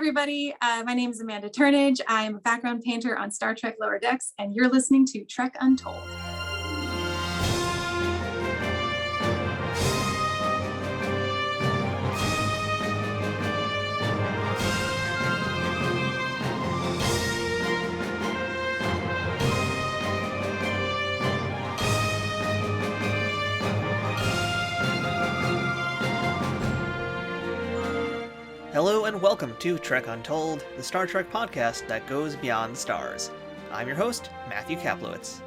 everybody. My name is Amanda Turnage. I am a background painter on Star Trek Lower Decks, and you're listening to Trek Untold. Hello and welcome to Trek Untold, the Star Trek podcast that goes beyond the stars. I'm your host, Matthew Kaplowitz.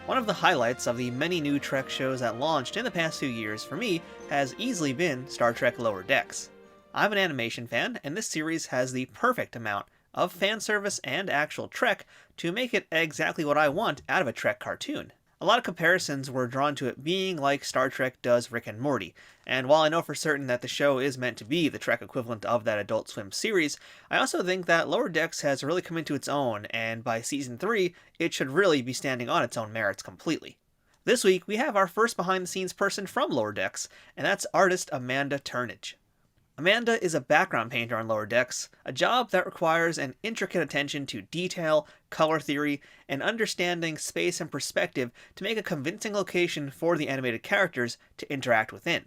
One of the highlights of the many new Trek shows that launched in the past few years for me has easily been Star Trek Lower Decks. I'm an animation fan, and this series has the perfect amount of fan service and actual Trek to make it exactly what I want out of a Trek cartoon. A lot of comparisons were drawn to it being like Star Trek does Rick and Morty, and while I know for certain that the show is meant to be the Trek equivalent of that Adult Swim series, I also think that Lower Decks has really come into its own, and by Season 3, it should really be standing on its own merits completely. This week, we have our first behind-the-scenes person from Lower Decks, and that's artist Amanda Turnage. Amanda is a background painter on Lower Decks, a job that requires an intricate attention to detail, color theory, and understanding space and perspective to make a convincing location for the animated characters to interact within.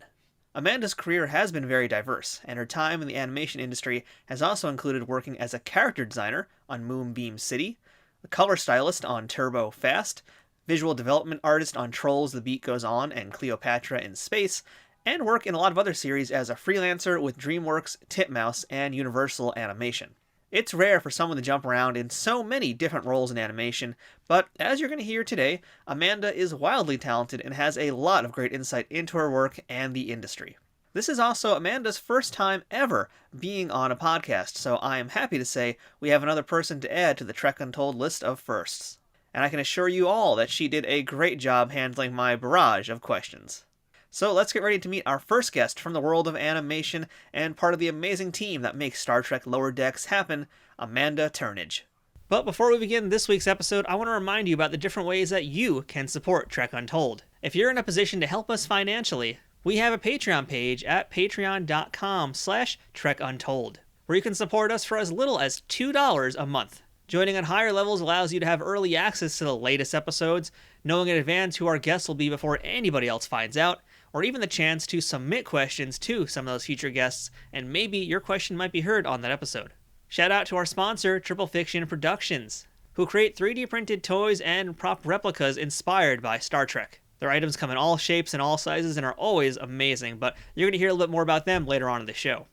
Amanda's career has been very diverse, and her time in the animation industry has also included working as a character designer on Moonbeam City, a color stylist on Turbo Fast, visual development artist on Trolls The Beat Goes On and Cleopatra in Space, and work in a lot of other series as a freelancer with DreamWorks, Titmouse, and Universal Animation. It's rare for someone to jump around in so many different roles in animation, but as you're going to hear today, Amanda is wildly talented and has a lot of great insight into her work and the industry. This is also Amanda's first time ever being on a podcast, so I am happy to say we have another person to add to the Trek Untold list of firsts. And I can assure you all that she did a great job handling my barrage of questions. So let's get ready to meet our first guest from the world of animation and part of the amazing team that makes Star Trek Lower Decks happen, Amanda Turnage. But before we begin this week's episode, I want to remind you about the different ways that you can support Trek Untold. If you're in a position to help us financially, we have a Patreon page at patreon.com/trekuntold, where you can support us for as little as $2 a month. Joining on higher levels allows you to have early access to the latest episodes, knowing in advance who our guests will be before anybody else finds out, or even the chance to submit questions to some of those future guests, and maybe your question might be heard on that episode. Shout out to our sponsor, Triple Fiction Productions, who create 3D printed toys and prop replicas inspired by Star Trek. Their items come in all shapes and all sizes and are always amazing, but you're going to hear a little bit more about them later on in the show.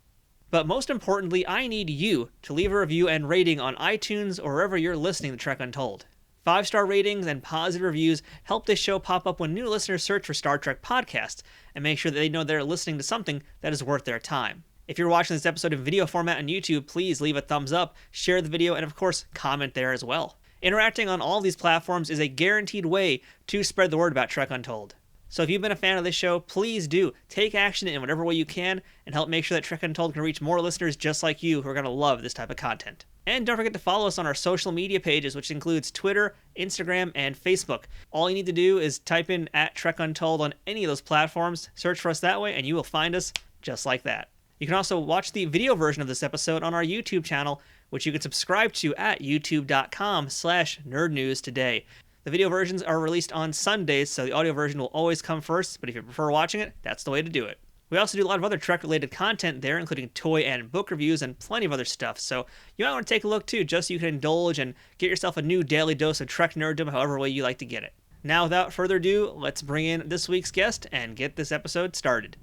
But most importantly, I need you to leave a review and rating on iTunes or wherever you're listening to Trek Untold. 5-star ratings and positive reviews help this show pop up when new listeners search for Star Trek podcasts and make sure that they know they're listening to something that is worth their time. If you're watching this episode in video format on YouTube, please leave a thumbs up, share the video, and of course, comment there as well. Interacting on all these platforms is a guaranteed way to spread the word about Trek Untold. So if you've been a fan of this show, please do take action in whatever way you can and help make sure that Trek Untold can reach more listeners just like you who are going to love this type of content. And don't forget to follow us on our social media pages, which includes Twitter, Instagram, and Facebook. All you need to do is type in @TrekUntold on any of those platforms, search for us that way, and you will find us just like that. You can also watch the video version of this episode on our YouTube channel, which you can subscribe to at youtube.com/nerdnewstoday. The video versions are released on Sundays, so the audio version will always come first, but if you prefer watching it, that's the way to do it. We also do a lot of other Trek-related content there, including toy and book reviews and plenty of other stuff, so you might want to take a look too, just so you can indulge and get yourself a new daily dose of Trek nerddom however way you like to get it. Now, without further ado, let's bring in this week's guest and get this episode started.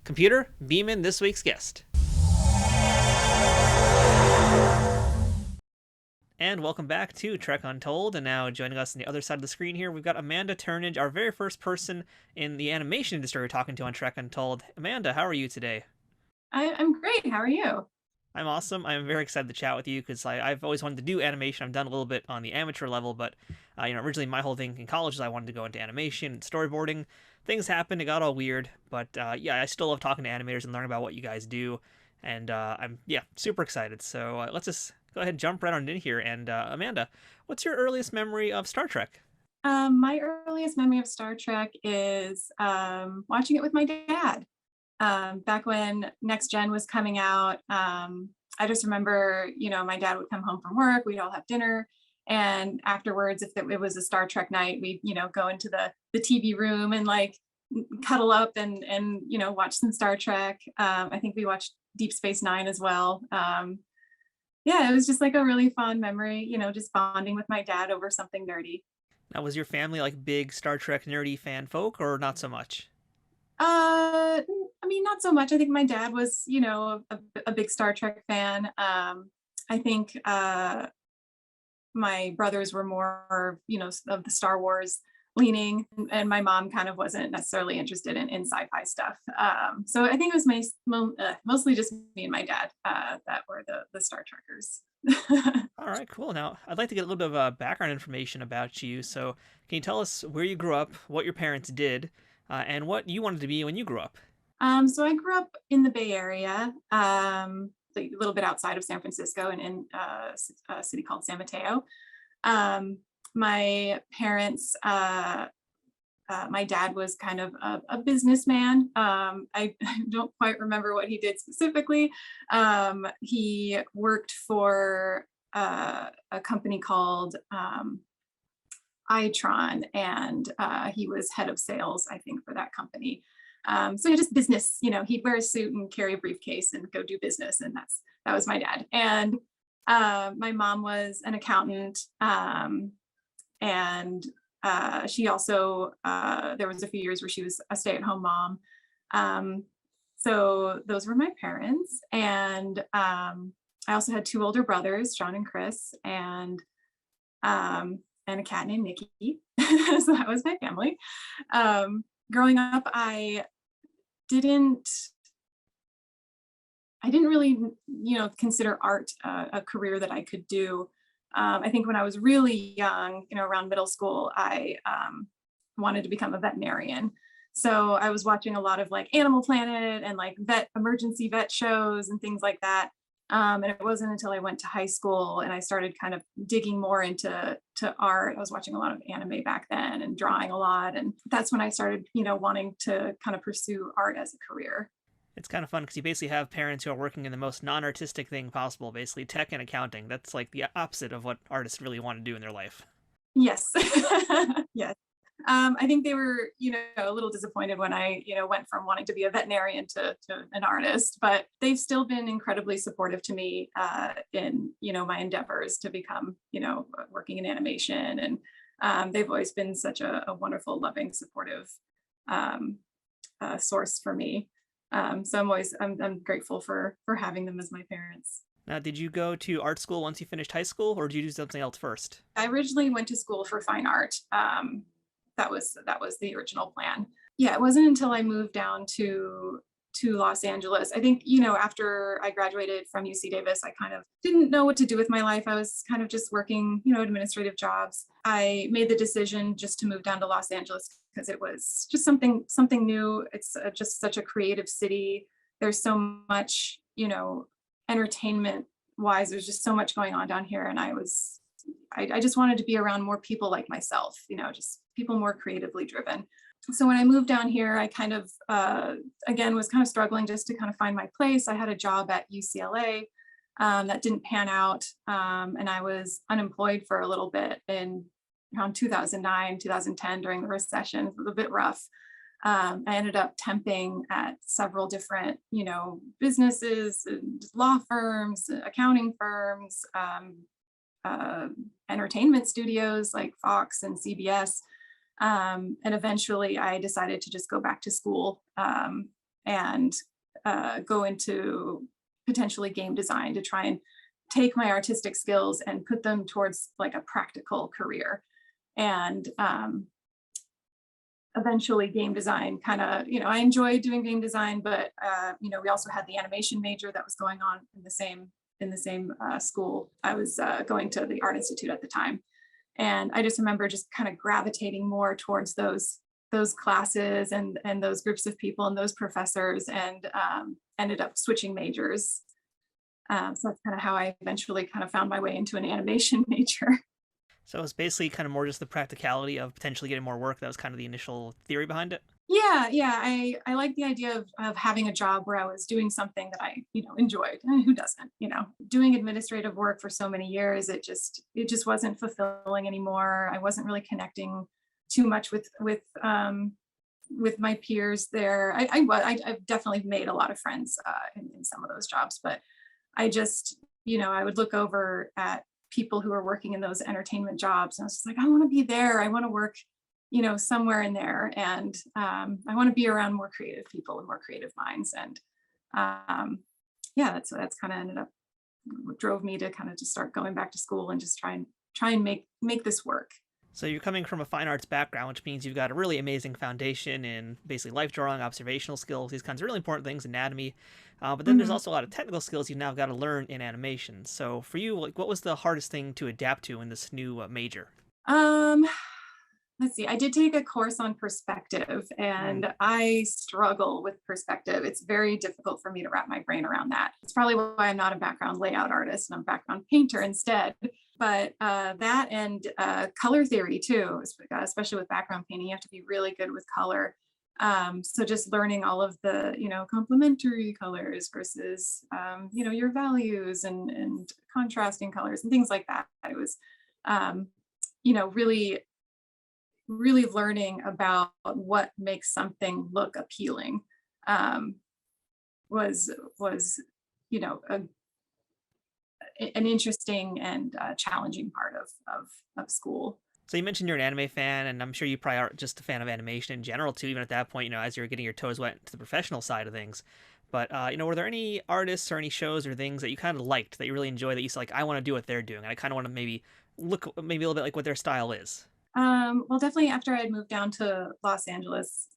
Computer, beam in this week's guest. And welcome back to Trek Untold, and now joining us on the other side of the screen here, we've got Amanda Turnage, our very first person in the animation industry we're talking to on Trek Untold. Amanda, how are you today? I'm great. How are you? I'm awesome. I'm very excited to chat with you because I've always wanted to do animation. I've done a little bit on the amateur level, but originally my whole thing in college is I wanted to go into animation and storyboarding. Things happened, it got all weird, but I still love talking to animators and learning about what you guys do, and I'm super excited. So let's just go ahead and jump right on in here. And Amanda, what's your earliest memory of Star Trek? My earliest memory of Star Trek is watching it with my dad. Back when Next Gen was coming out, I just remember, my dad would come home from work, we'd all have dinner. And afterwards, if it was a Star Trek night, we'd, go into the TV room and like cuddle up and watch some Star Trek. I think we watched Deep Space Nine as well. Yeah, it was just like a really fond memory, just bonding with my dad over something nerdy. Now, was your family like big Star Trek nerdy fan folk, or not so much? I mean, not so much. I think my dad was, a big Star Trek fan. I think my brothers were more, of the Star Wars leaning, and my mom kind of wasn't necessarily interested in sci-fi stuff. So I think it was mostly just me and my dad that were the Star Trekkers. All right, cool. Now, I'd like to get a little bit of background information about you. So, can you tell us where you grew up, what your parents did, and what you wanted to be when you grew up? So I grew up in the Bay Area, like a little bit outside of San Francisco, in a city called San Mateo. My parents, my dad was kind of a businessman. I don't quite remember what he did specifically. He worked for a company called Itron, and he was head of sales, I think, for that company. So just business, he'd wear a suit and carry a briefcase and go do business, and that was my dad. And my mom was an accountant, and she also, there was a few years where she was a stay-at-home mom. So those were my parents. And I also had two older brothers, John and Chris, and a cat named Nikki. So that was my family. Growing up, I didn't really, consider art a career that I could do. I think when I was really young, around middle school, I wanted to become a veterinarian. So I was watching a lot of like Animal Planet and like emergency vet shows and things like that. And it wasn't until I went to high school and I started kind of digging more into art. I was watching a lot of anime back then and drawing a lot. And that's when I started, wanting to kind of pursue art as a career. It's kind of fun because you basically have parents who are working in the most non-artistic thing possible, basically tech and accounting. That's like the opposite of what artists really want to do in their life. Yes. Yes. I think they were, a little disappointed when I, went from wanting to be a veterinarian to an artist, but they've still been incredibly supportive to me in, my endeavors to become, working in animation. And they've always been such a wonderful, loving, supportive source for me. So I'm grateful for having them as my parents. Now, did you go to art school once you finished high school, or did you do something else first? I originally went to school for fine art. That was the original plan. Yeah, it wasn't until I moved down to Los Angeles. I think, after I graduated from UC Davis, I kind of didn't know what to do with my life. I was kind of just working, administrative jobs. I made the decision just to move down to Los Angeles because it was just something new. It's just such a creative city. There's so much, entertainment wise, there's just so much going on down here. And I just wanted to be around more people like myself, just people more creatively driven. So when I moved down here, I kind of, again, was kind of struggling just to kind of find my place. I had a job at UCLA that didn't pan out. And I was unemployed for a little bit in around 2009, 2010 during the recession. It was a bit rough. I ended up temping at several different, businesses, law firms, accounting firms, entertainment studios like Fox and CBS. And eventually I decided to just go back to school and go into potentially game design to try and take my artistic skills and put them towards like a practical career. And eventually game design kind of, I enjoyed doing game design, but we also had the animation major that was going on in the same school. I was going to the Art Institute at the time. And I just remember just kind of gravitating more towards those classes and those groups of people and those professors, and ended up switching majors. So that's kind of how I eventually kind of found my way into an animation major. So it was basically kind of more just the practicality of potentially getting more work. That was kind of the initial theory behind it. Yeah. I like the idea of having a job where I was doing something that I, enjoyed. And who doesn't, doing administrative work for so many years, it just wasn't fulfilling anymore. I wasn't really connecting too much with my peers there. I've definitely made a lot of friends in some of those jobs, but I just, I would look over at people who are working in those entertainment jobs, and I was just like, I want to be there. I want to work, somewhere in there, and I want to be around more creative people and more creative minds. And yeah, that's kind of ended up what drove me to kind of just start going back to school and just try and make this work. So you're coming from a fine arts background, which means you've got a really amazing foundation in basically life drawing, observational skills, these kinds of really important things, anatomy. But then there's Mhm. also a lot of technical skills you've now got to learn in animation. So for you, like, what was the hardest thing to adapt to in this new major? Um, let's see. I did take a course on perspective, Mm. and I struggle with perspective. It's very difficult for me to wrap my brain around that. It's probably why I'm not a background layout artist and I'm a background painter instead. But that and color theory too, especially with background painting, you have to be really good with color. So just learning all of the, complementary colors versus, your values and contrasting colors and things like that. I was, um, really really learning about what makes something look appealing um, was an interesting and challenging part of school. So you mentioned you're an anime fan, and I'm sure you probably are just a fan of animation in general too. Even at that point, as you were getting your toes wet to the professional side of things. But were there any artists or any shows or things that you kind of liked that you really enjoy that you said like, I want to do what they're doing, and I kind of want to maybe look maybe a little bit like what their style is? Well, definitely after I had moved down to Los Angeles,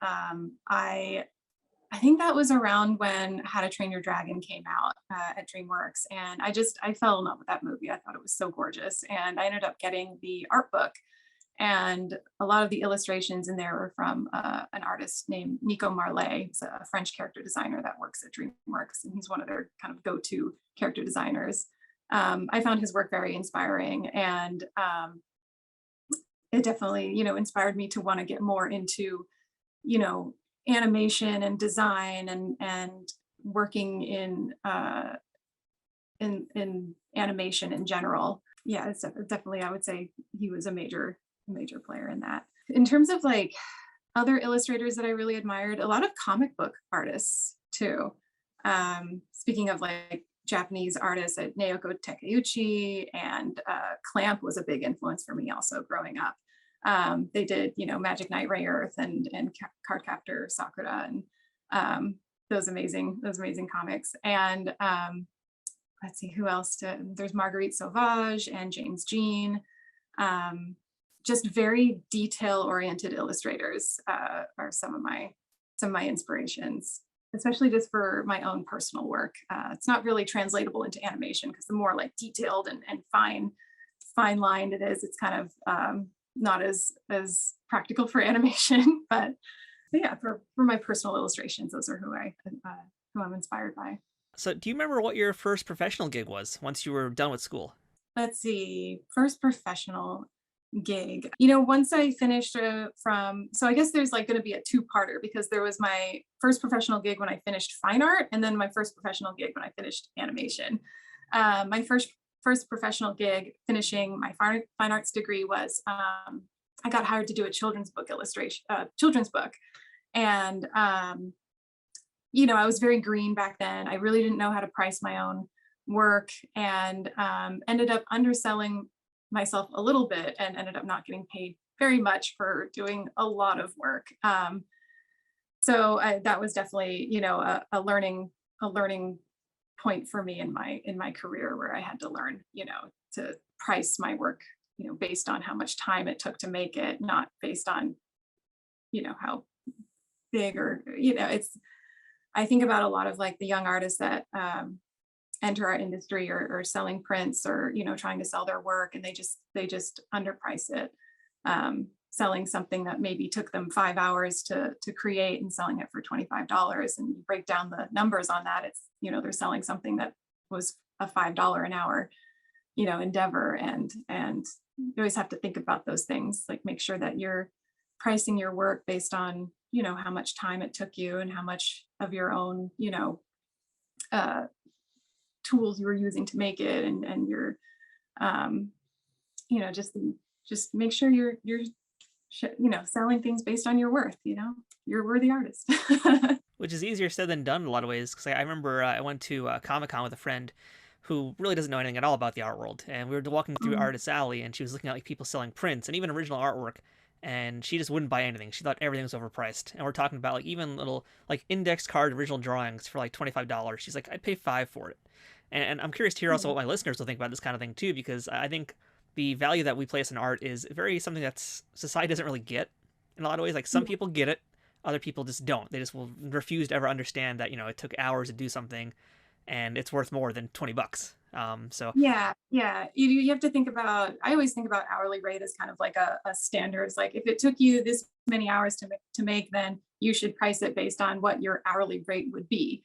I think that was around when How to Train Your Dragon came out at DreamWorks, and I fell in love with that movie. I thought it was so gorgeous, and I ended up getting the art book, and a lot of the illustrations in there were from an artist named Nico Marley. He's a French character designer that works at DreamWorks, and he's one of their kind of go-to character designers. I found his work very inspiring, and it definitely, inspired me to want to get more into, you know, animation and design and working in animation in general. Yeah, it's definitely, I would say he was a major player in that. In terms of like other illustrators that I really admired, a lot of comic book artists too. Speaking of like Japanese artists, Naoko Takeuchi and Clamp was a big influence for me also growing up. They did, Magic Knight Ray Earth and Cardcaptor Sakura and those amazing comics. And let's see who else. There's Marguerite Sauvage and James Jean. Just very detail oriented illustrators are some of my inspirations, especially just for my own personal work. It's not really translatable into animation because the more like detailed and fine lined it is, it's kind of not as practical for animation. But yeah, for my personal illustrations, those are who I'm inspired by. So do you remember what your first professional gig was once you were done with school? Let's see, first professional gig. Once I finished so I guess there's like going to be a two-parter because there was my first professional gig when I finished fine art, and then my first professional gig when I finished animation. My first professional gig finishing my fine arts degree was I got hired to do a children's book, and I was very green back then. I really didn't know how to price my own work, and ended up underselling myself a little bit and ended up not getting paid very much for doing a lot of work. That was definitely, a learning point for me in my career where I had to learn, to price my work, based on how much time it took to make it, not based on, how big or, I think about a lot of like the young artists that enter our industry or selling prints or trying to sell their work, and they just underprice it, selling something that maybe took them 5 hours to create and selling it for $25, and you break down the numbers on that, it's they're selling something that was a $5 an hour endeavor, and you always have to think about those things, like make sure that you're pricing your work based on how much time it took you and how much of your own, uh, tools you were using to make it, and your, um, just make sure you're selling things based on your worth. You're a worthy artist. Which is easier said than done in a lot of ways. Because I remember I went to Comic-Con with a friend who really doesn't know anything at all about the art world, and we were walking through Mhm. Artist Alley, and she was looking at like people selling prints and even original artwork, and she just wouldn't buy anything. She thought everything was overpriced. And we're talking about like even little like index card original drawings for like $25. She's like, I'd pay $5 for it. And I'm curious to hear also Yeah. what my listeners will think about this kind of thing too, because I think the value that we place in art is very something that's society doesn't really get in a lot of ways. Like some Yeah. people get it, other people just don't. They just will refuse to ever understand that it took hours to do something, and it's worth more than $20. So Yeah, yeah. You have to think about, I always think about hourly rate as kind of like a standard. It's like if it took you this many hours to make, then you should price it based on what your hourly rate would be.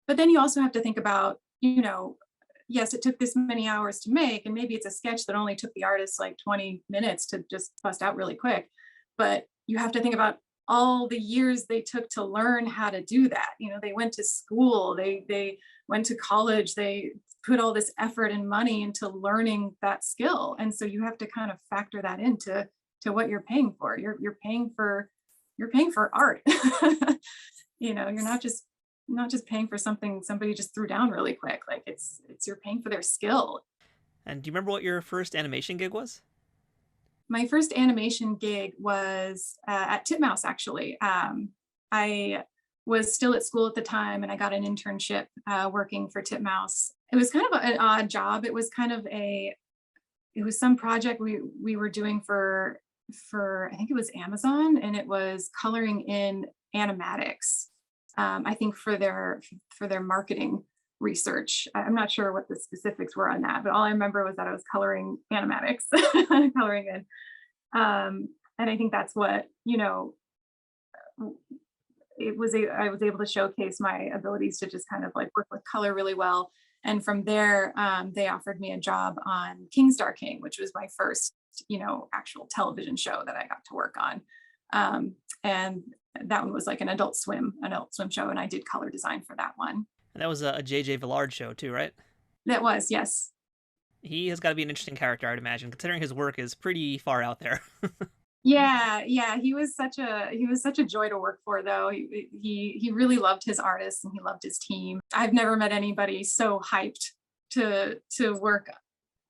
But then you also have to think about, yes, it took this many hours to make, and maybe it's a sketch that only took the artist like 20 minutes to just bust out really quick. But you have to think about all the years they took to learn how to do that. They went to school, they went to college, they put all this effort and money into learning that skill. And so you have to kind of factor that into what you're paying for. You're paying for art. You're not just paying for something somebody just threw down really quick. Like it's you're paying for their skill. and do you remember what your first animation gig was? My first animation gig was at Titmouse, actually. I was still at school at the time, and I got an internship working for Titmouse. It was kind of an odd job. It was some project we were doing for I think it was Amazon, and it was coloring in animatics. I think for their marketing research. I'm not sure what the specifics were on that, but all I remember was that I was coloring animatics, coloring in. And I think that's what, I was able to showcase my abilities to just kind of like work with color really well. And from there, they offered me a job on King Star King, which was my first, actual television show that I got to work on. And that one was like an adult swim show. And I did color design for that one. And that was a J.J. Villard show too, right? That was, yes. He has got to be an interesting character, I'd imagine, considering his work is pretty far out there. Yeah, yeah, he was such a joy to work for, though. He really loved his artists and he loved his team. I've never met anybody so hyped to work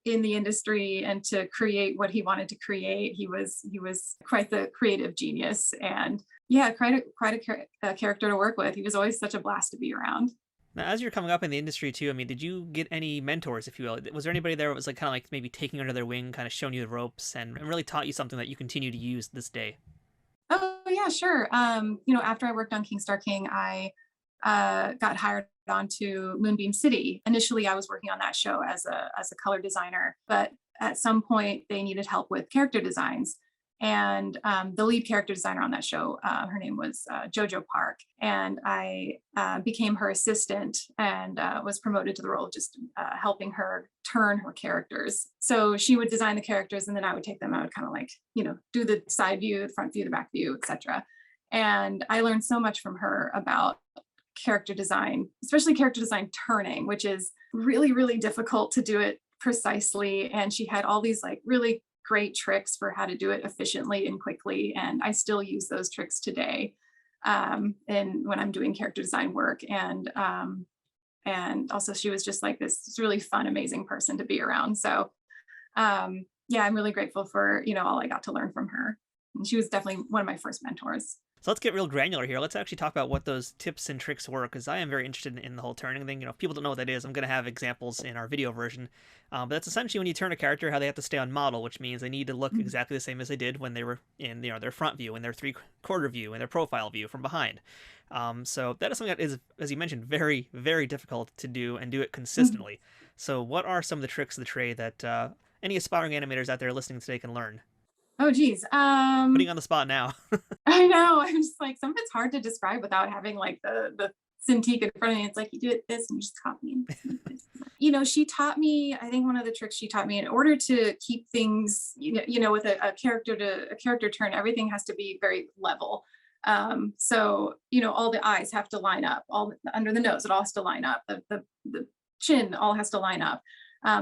in the industry and to create what he wanted to create. He was quite the creative genius, and yeah, quite a character to work with. He was always such a blast to be around. Now, as you're coming up in the industry too, I mean, did you get any mentors, if you will? Was there anybody there that was like kind of like maybe taking you under their wing, kind of showing you the ropes, and really taught you something that you continue to use this day? Oh yeah, sure. After I worked on King Star King, I got hired onto Moonbeam City. Initially, I was working on that show as a color designer, but at some point they needed help with character designs. And the lead character designer on that show, her name was Jojo Park, and I became her assistant and was promoted to the role of just helping her turn her characters. So she would design the characters, and then I would take them. I would kind of like do the side view, the front view, the back view, etc. And I learned so much from her about character design, especially character design turning, which is really, really difficult to do it precisely. And she had all these like really great tricks for how to do it efficiently and quickly. And I still use those tricks today. And when I'm doing character design work. And also she was just like this really fun, amazing person to be around. So yeah, I'm really grateful for, all I got to learn from her. And she was definitely one of my first mentors. So let's get real granular here. Let's actually talk about what those tips and tricks were, because I am very interested in the whole turning thing. If people don't know what that is, I'm going to have examples in our video version. But that's essentially when you turn a character, how they have to stay on model, which means they need to look exactly the same as they did when they were in their front view, in their three-quarter view, in their profile view from behind. So that is something that is, as you mentioned, very, very difficult to do and do it consistently. So what are some of the tricks of the trade that any aspiring animators out there listening today can learn? Oh, geez. Putting you on the spot now. I know. I'm just like, some of it's hard to describe without having like the Cintiq in front of me. It's like you do it this and you just copy and she taught me, I think one of the tricks she taught me, in order to keep things, with a character turn, everything has to be very level. So, all the eyes have to line up, under the nose, it all has to line up. The chin all has to line up.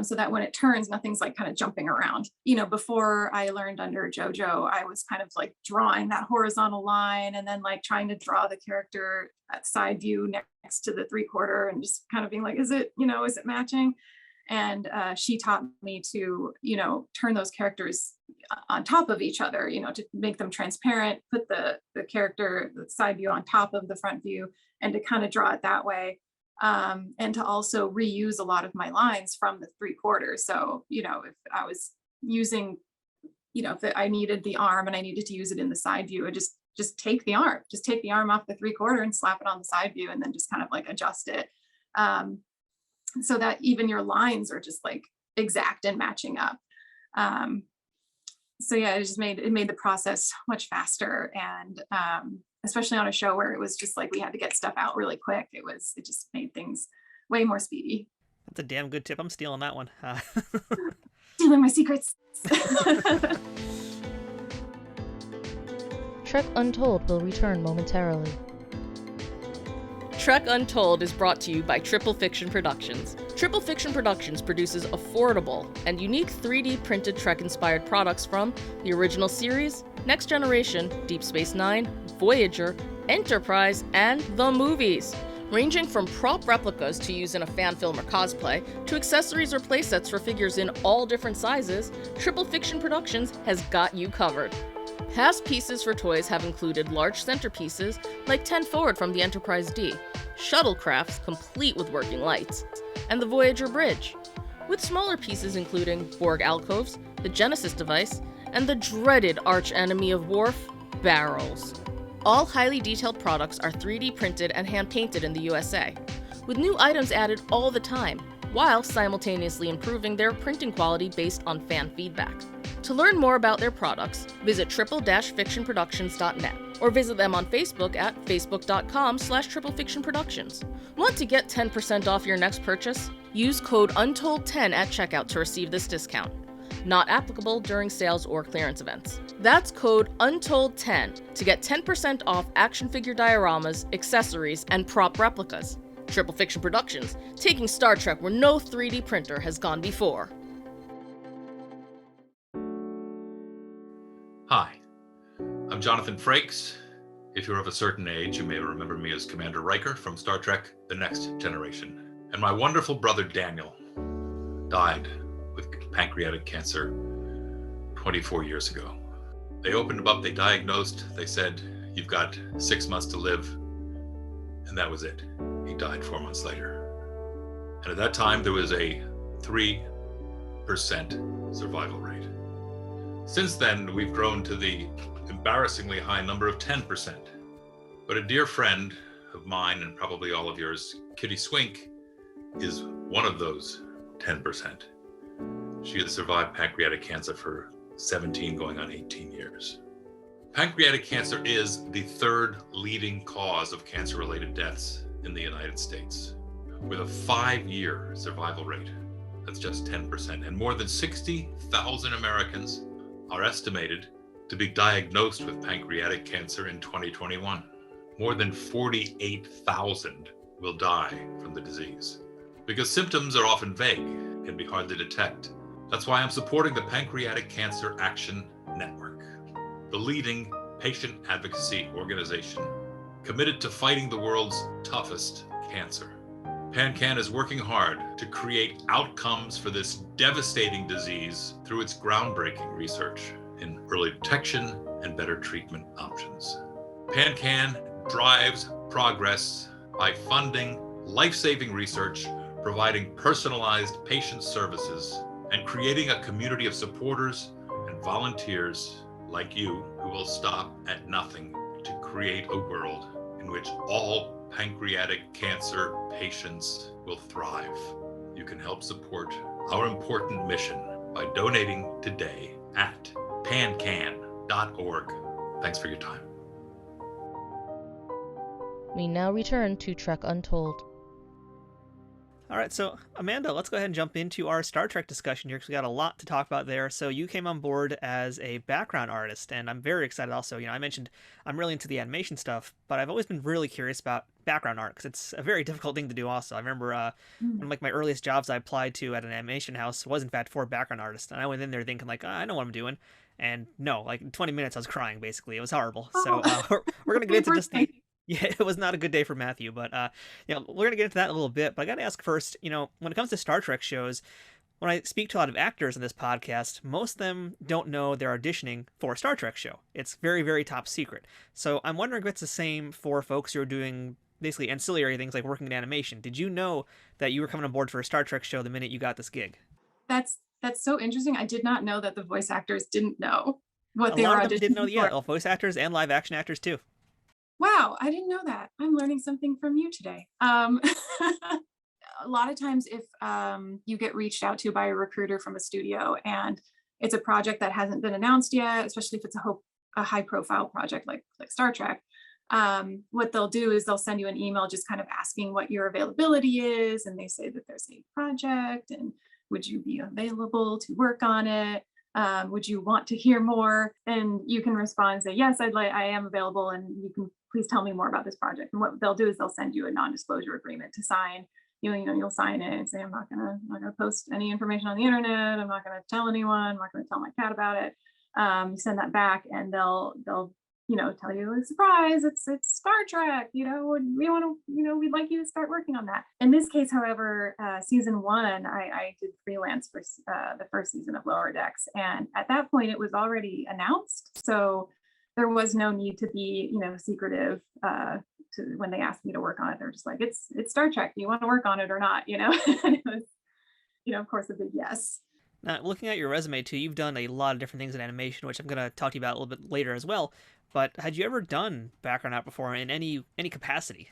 So that when it turns, nothing's like kind of jumping around. Before I learned under JoJo, I was kind of like drawing that horizontal line and then like trying to draw the character at side view next to the 3/4 and just kind of being like, is it matching? And she taught me to, turn those characters on top of each other, to make them transparent, put the character, the side view on top of the front view, and to kind of draw it that way. And to also reuse a lot of my lines from the 3/4. So, if I was using, if I needed the arm and I needed to use it in the side view, I just take the arm off the 3/4 and slap it on the side view and then just kind of like adjust it. So that even your lines are just like exact and matching up. So yeah, it made the process much faster, and especially on a show where it was just like we had to get stuff out really quick. It just made things way more speedy. That's a damn good tip. I'm stealing that one. Stealing my secrets. Trek Untold will return momentarily. Trek Untold is brought to you by Triple Fiction Productions. Triple Fiction Productions produces affordable and unique 3D printed Trek-inspired products from the original series, Next Generation, Deep Space Nine, Voyager, Enterprise, and the movies. Ranging from prop replicas to use in a fan film or cosplay, to accessories or playsets for figures in all different sizes, Triple Fiction Productions has got you covered. Past pieces for toys have included large centerpieces like 10 Forward from the Enterprise D, shuttlecrafts complete with working lights, and the Voyager Bridge, with smaller pieces including Borg alcoves, the Genesis device, and the dreaded arch-enemy of Worf, barrels. All highly detailed products are 3D printed and hand-painted in the USA, with new items added all the time, while simultaneously improving their printing quality based on fan feedback. To learn more about their products, visit triple-fictionproductions.net or visit them on Facebook at facebook.com/triplefictionproductions. Want to get 10% off your next purchase? Use code UNTOLD10 at checkout to receive this discount. Not applicable during sales or clearance events. That's code UNTOLD10 to get 10% off action figure dioramas, accessories, and prop replicas. Triple Fiction Productions, taking Star Trek where no 3D printer has gone before. Hi, I'm Jonathan Frakes. If you're of a certain age, you may remember me as Commander Riker from Star Trek: The Next Generation. And my wonderful brother Daniel died with pancreatic cancer 24 years ago. They opened him up, they diagnosed, they said, you've got 6 months to live. And that was it. He died 4 months later. And at that time, there was a 3% survival rate. Since then, we've grown to the embarrassingly high number of 10%. But a dear friend of mine, and probably all of yours, Kitty Swink, is one of those 10%. She has survived pancreatic cancer for 17 going on 18 years. Pancreatic cancer is the third leading cause of cancer-related deaths in the United States, with a 5-year survival rate. That's just 10%. And more than 60,000 Americans are estimated to be diagnosed with pancreatic cancer in 2021. More than 48,000 will die from the disease. Because symptoms are often vague and can be hard to detect. That's why I'm supporting the Pancreatic Cancer Action Network, the leading patient advocacy organization committed to fighting the world's toughest cancer. PanCan is working hard to create outcomes for this devastating disease through its groundbreaking research in early detection and better treatment options. PanCan drives progress by funding life-saving research, providing personalized patient services, and creating a community of supporters and volunteers like you who will stop at nothing to create a world in which all pancreatic cancer patients will thrive. You can help support our important mission by donating today at pancan.org. Thanks for your time. We now return to Trek Untold. All right, so Amanda, let's go ahead and jump into our Star Trek discussion here because we got a lot to talk about there. So you came on board as a background artist, and I'm very excited also. I mentioned I'm really into the animation stuff, but I've always been really curious about background art because it's a very difficult thing to do also. I remember one of my earliest jobs I applied to at an animation house was in fact for a background artist, and I went in there thinking like, I know what I'm doing. And no, like in 20 minutes I was crying basically. It was horrible. So we're going to get into just the yeah, it was not a good day for Matthew, but we're gonna get into that in a little bit. But I gotta ask first, when it comes to Star Trek shows, when I speak to a lot of actors in this podcast, most of them don't know they're auditioning for a Star Trek show. It's very, very top secret. So I'm wondering if it's the same for folks who are doing basically ancillary things like working in animation. Did you know that you were coming on board for a Star Trek show the minute you got this gig? That's so interesting. I did not know that the voice actors didn't know what A they were lot of them auditioning didn't know, yeah, for. voice actors and live action actors too. Wow, I didn't know that. I'm learning something from you today. A lot of times if you get reached out to by a recruiter from a studio and it's a project that hasn't been announced yet, especially if it's a high profile project like Star Trek, what they'll do is they'll send you an email just kind of asking what your availability is. And they say that there's a project and would you be available to work on it? Would you want to hear more? And you can respond and say, yes, I am available and you can please tell me more about this project. And what they'll do is they'll send you a non-disclosure agreement to sign. You'll sign it and say, I'm not gonna post any information on the internet. I'm not gonna tell anyone. I'm not gonna tell my cat about it. You send that back and they'll tell you a surprise. It's Star Trek. We want to, we'd like you to start working on that. In this case, however, season 1, I did freelance for the first season of Lower Decks, and at that point, it was already announced. So there was no need to be, secretive. When they asked me to work on it, they're just like, it's Star Trek. Do you want to work on it or not? And it was, of course, a big yes. Now, looking at your resume too, you've done a lot of different things in animation, which I'm going to talk to you about a little bit later as well. But had you ever done background art before in any capacity?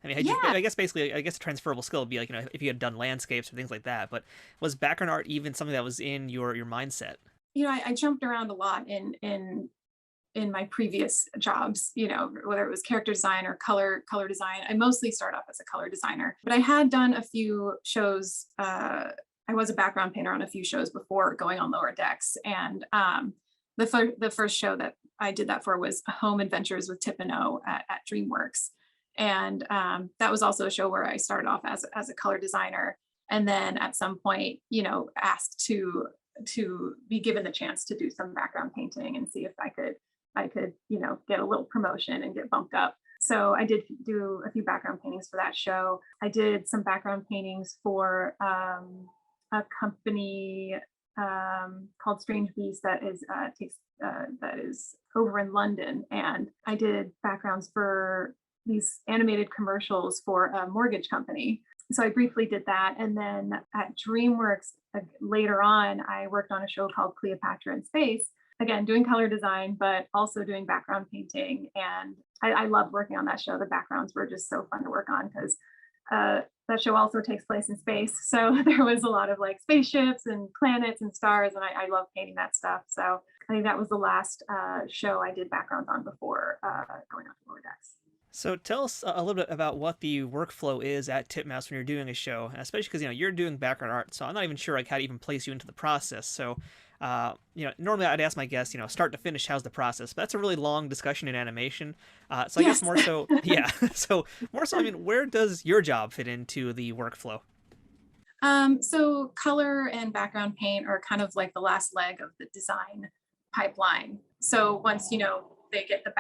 I mean, I guess a transferable skill would be like, if you had done landscapes or things like that. But was background art even something that was in your mindset? I jumped around a lot in my previous jobs, whether it was character design or color design. I mostly started off as a color designer, but I had done a few shows. I was a background painter on a few shows before going on Lower Decks. And the first show that I did that for was Home Adventures with Tip and O at DreamWorks. And that was also a show where I started off as a color designer. And then at some point, asked to be given the chance to do some background painting and see if I could, get a little promotion and get bumped up. So I did do a few background paintings for that show. I did some background paintings for a company called Strange Beast that is over in London, and I did backgrounds for these animated commercials for a mortgage company. So I briefly did that, and then at DreamWorks later on, I worked on a show called Cleopatra in Space. Again, doing color design, but also doing background painting, and I loved working on that show. The backgrounds were just so fun to work on because that show also takes place in space. So there was a lot of like spaceships and planets and stars, and I love painting that stuff. So I think that was the last show I did backgrounds on before going on to Lower Decks. So tell us a little bit about what the workflow is at Titmouse when you're doing a show, especially because you're doing background art. So I'm not even sure like how to even place you into the process. So normally I'd ask my guests, start to finish, how's the process? But that's a really long discussion in animation. So I guess more so, yeah. So more so, where does your job fit into the workflow? So color and background paint are kind of like the last leg of the design pipeline. So once, they get the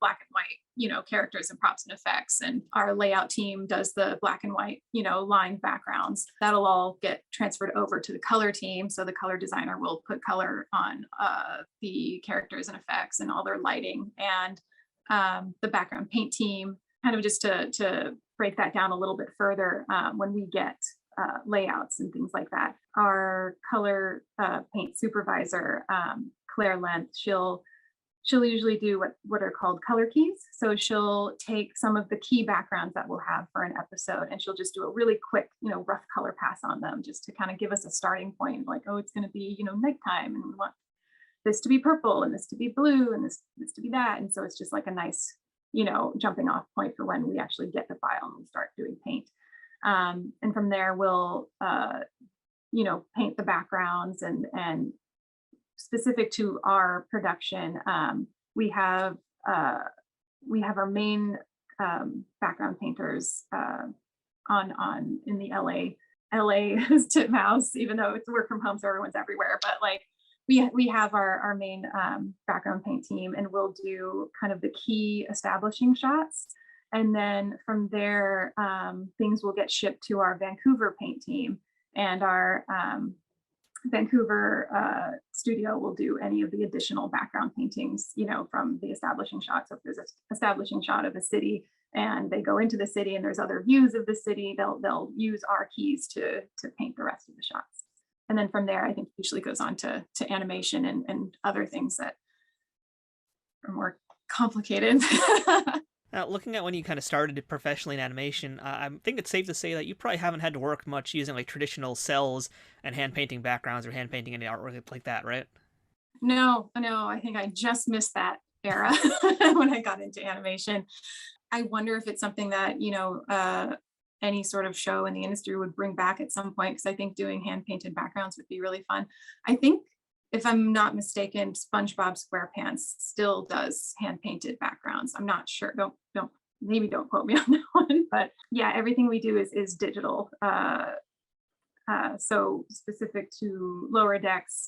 black and white, characters and props and effects, and our layout team does the black and white, lined backgrounds, that'll all get transferred over to the color team. So the color designer will put color on the characters and effects and all their lighting, and the background paint team, kind of just to break that down a little bit further, when we get layouts and things like that, our color paint supervisor, Claire Length, she'll usually do what are called color keys. So she'll take some of the key backgrounds that we'll have for an episode, and she'll just do a really quick, rough color pass on them, just to kind of give us a starting point, like, oh, it's going to be, nighttime, and we want this to be purple and this to be blue and this to be that. And so it's just like a nice, jumping off point for when we actually get the file and we start doing paint. And from there, we'll, paint the backgrounds and specific to our production, we have our main background painters on in the LA is Titmouse, even though it's work from home, so everyone's everywhere. But like we have our main background paint team, and we'll do kind of the key establishing shots. And then from there, things will get shipped to our Vancouver paint team, and our Vancouver studio will do any of the additional background paintings, from the establishing shots. So if there's an establishing shot of a city and they go into the city and there's other views of the city, they'll use our keys to paint the rest of the shots. And then from there, I think usually goes on to animation and other things that are more complicated. Now, looking at when you kind of started professionally in animation, I think it's safe to say that you probably haven't had to work much using like traditional cells and hand painting backgrounds or hand painting any artwork like that, right? No, I think I just missed that era when I got into animation. I wonder if it's something that, any sort of show in the industry would bring back at some point, because I think doing hand painted backgrounds would be really fun. I think, if I'm not mistaken, SpongeBob SquarePants still does hand painted backgrounds. I'm not sure. Don't quote me on that one. But yeah, everything we do is digital. So specific to lower decks,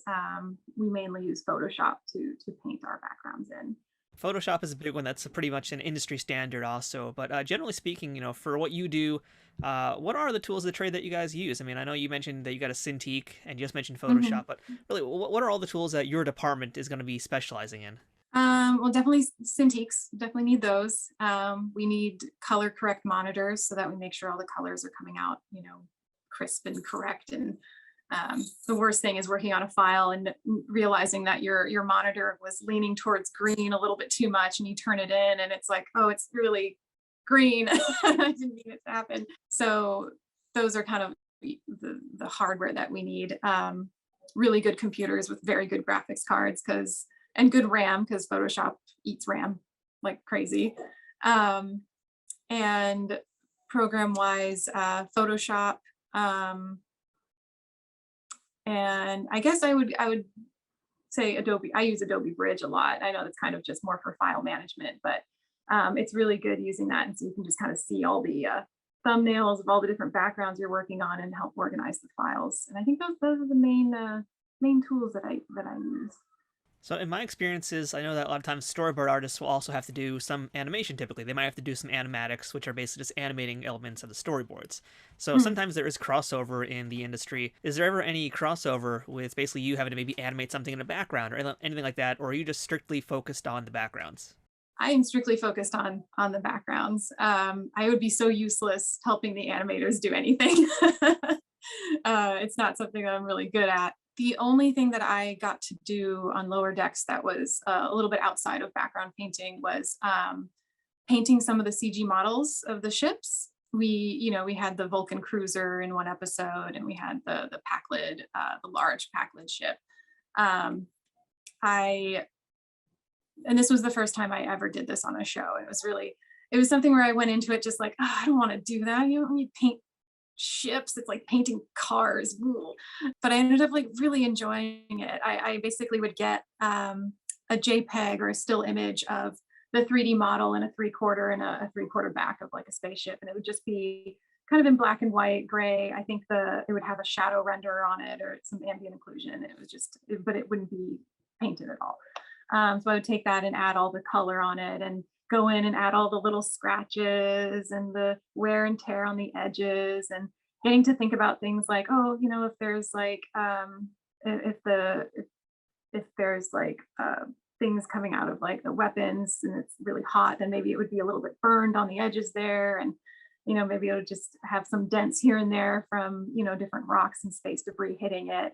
we mainly use Photoshop to paint our backgrounds in. Photoshop is a big one. That's pretty much an industry standard also. But generally speaking, for what you do, what are the tools of the trade that you guys use? I mean, I know you mentioned that you got a Cintiq and you just mentioned Photoshop, but really, what are all the tools that your department is going to be specializing in? Well, definitely Cintiqs, definitely need those. We need color correct monitors so that we make sure all the colors are coming out, crisp and correct. And the worst thing is working on a file and realizing that your monitor was leaning towards green a little bit too much, and you turn it in and it's like, oh, it's really green. I didn't mean it to happen. So those are kind of the hardware that we need. Really good computers with very good graphics cards and good RAM, because Photoshop eats RAM like crazy. And program wise, Photoshop. And I guess I would say Adobe. I use Adobe Bridge a lot. I know that's kind of just more for file management, but it's really good using that. And so you can just kind of see all the thumbnails of all the different backgrounds you're working on and help organize the files. And I think those are the main tools that I use. So in my experiences, I know that a lot of times storyboard artists will also have to do some animation typically. They might have to do some animatics, which are basically just animating elements of the storyboards. So sometimes there is crossover in the industry. Is there ever any crossover with basically you having to maybe animate something in the background or anything like that? Or are you just strictly focused on the backgrounds? I am strictly focused on the backgrounds. I would be so useless helping the animators do anything. It's not something that I'm really good at. The only thing that I got to do on lower decks that was a little bit outside of background painting was painting some of the CG models of the ships. We had the Vulcan cruiser in one episode, and we had the Packlid, the large Packlid ship. And this was the first time I ever did this on a show. It was something where I went into it just like, oh, I don't want to do that. You don't need to paint ships. It's like painting cars. Ooh. But I ended up like really enjoying it. I basically would get a JPEG or a still image of the 3D model and a 3/4 and a 3/4 back of like a spaceship, and it would just be kind of in black and white, gray. I think it would have a shadow render on it or some ambient occlusion. It was but it wouldn't be painted at all. So I would take that and add all the color on it and go in and add all the little scratches and the wear and tear on the edges, and getting to think about things like, oh, if there's like if there's like things coming out of like the weapons and it's really hot, then maybe it would be a little bit burned on the edges there, and maybe it would just have some dents here and there from different rocks and space debris hitting it.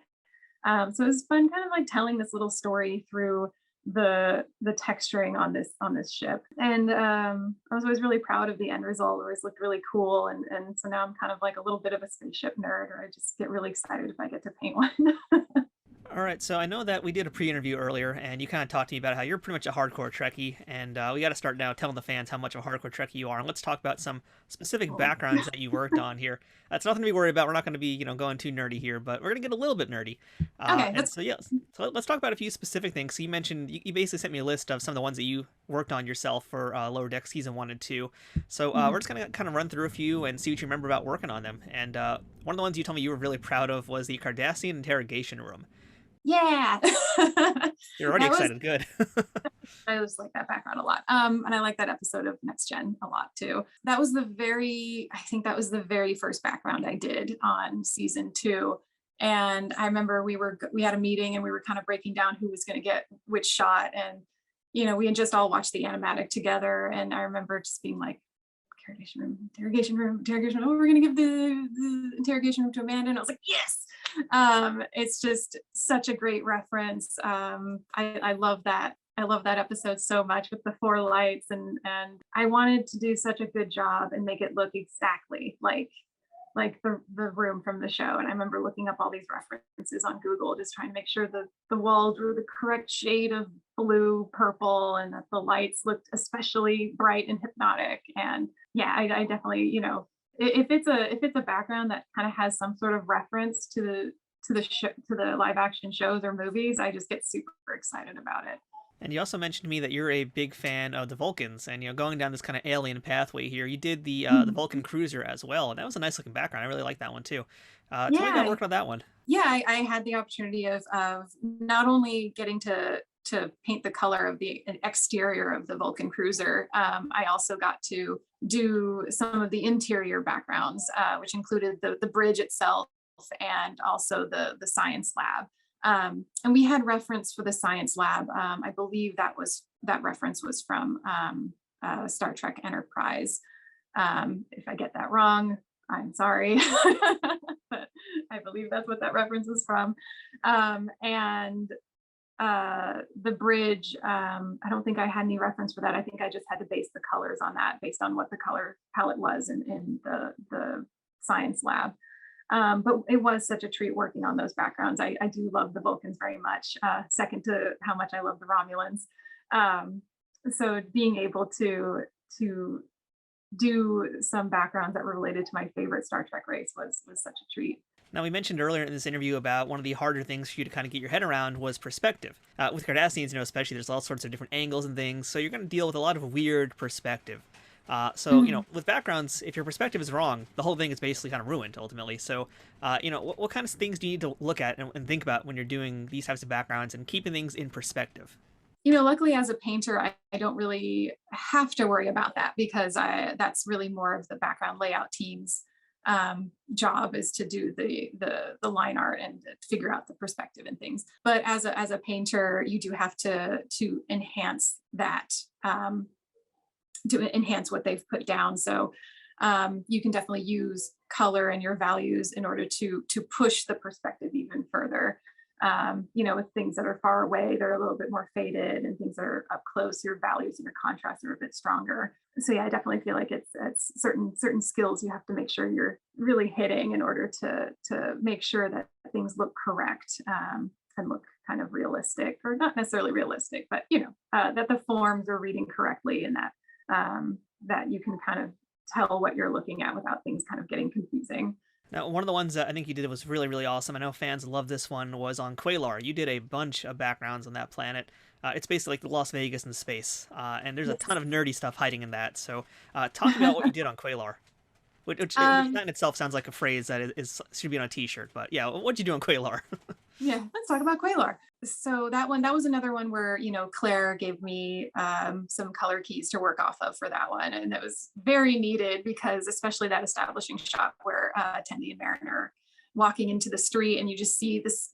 So it was fun kind of like telling this little story through the texturing on this ship. And I was always really proud of the end result. It always looked really cool, and so now I'm kind of like a little bit of a spaceship nerd, or I just get really excited if I get to paint one. All All right, so I know that we did a pre-interview earlier, and you kind of talked to me about how you're pretty much a hardcore Trekkie, and we got to start now telling the fans how much of a hardcore Trekkie you are. And let's talk about some specific backgrounds that you worked on here. That's nothing to be worried about. We're not going to be, going too nerdy here, but we're going to get a little bit nerdy. Okay, And so, yeah, so let's talk about a few specific things. So you mentioned, you basically sent me a list of some of the ones that you worked on yourself for Lower Deck Season 1 and 2. So we're just going to kind of run through a few and see what you remember about working on them. And one of the ones you told me you were really proud of was the Cardassian interrogation room. Yeah. You're already excited. Good. I just like that background a lot. And I like that episode of Next Gen a lot too. I think that was the very first background I did on season 2. And I remember we had a meeting and we were kind of breaking down who was going to get which shot. And, we had just all watched the animatic together. And I remember just being like, interrogation room. Oh, we're going to give the interrogation room to Amanda. And I was like, yes. It's just such a great reference. I love that. I love that episode so much with the 4 lights, and I wanted to do such a good job and make it look exactly like the room from the show. And I remember looking up all these references on Google, just trying to make sure that the walls were the correct shade of blue, purple, and that the lights looked especially bright and hypnotic. And yeah, I definitely, if it's a background that kind of has some sort of reference to the live action shows or movies, I just get super excited about it. And you also mentioned to me that you're a big fan of the Vulcans, and going down this kind of alien pathway here. You did the Vulcan cruiser as well, and that was a nice looking background. I really like that one too. Tell me about working on that one. Yeah, I had the opportunity of not only getting to paint the color of the exterior of the Vulcan cruiser, I also got to do some of the interior backgrounds, which included the bridge itself and also the science lab. And we had reference for the science lab. I believe that reference was from Star Trek Enterprise. If I get that wrong, I'm sorry, but I believe that's what that reference is from. And the bridge, I don't think I had any reference for that. I think I just had to base the colors on that based on what the color palette was in the science lab. But it was such a treat working on those backgrounds. I do love the Vulcans very much, second to how much I love the Romulans. So being able to do some backgrounds that were related to my favorite Star Trek race was such a treat. Now, we mentioned earlier in this interview about one of the harder things for you to kind of get your head around was perspective. With Cardassians, especially, there's all sorts of different angles and things, so you're going to deal with a lot of weird perspective. With backgrounds, if your perspective is wrong, the whole thing is basically kind of ruined, ultimately. So, what kind of things do you need to look at and think about when you're doing these types of backgrounds and keeping things in perspective? Luckily as a painter, I don't really have to worry about that because that's really more of the background layout team's job, is to do the line art and figure out the perspective and things. But as a painter, you do have to enhance that, to enhance what they've put down. So you can definitely use color and your values in order to push the perspective even further. With things that are far away, they're a little bit more faded, and things that are up close, your values and your contrasts are a bit stronger. So yeah, I definitely feel like it's certain skills you have to make sure you're really hitting in order to make sure that things look correct, and look kind of realistic, or not necessarily realistic, but that the forms are reading correctly, and that you can kind of tell what you're looking at without things kind of getting confusing. Now, one of the ones that I think you did was really, really awesome. I know fans love this one, was on Quaylor. You did a bunch of backgrounds on that planet. It's basically like the Las Vegas in space, and there's a ton of nerdy stuff hiding in that. So talk about what you did on Quaylor, which that in itself sounds like a phrase that should be on a t-shirt. But yeah, what'd you do on Quaylor? Yeah, let's talk about Quaylor. So that was another one where, Claire gave me some color keys to work off of for that one. And it was very needed because especially that establishing shot where Tendi and Mariner are walking into the street, and you just see this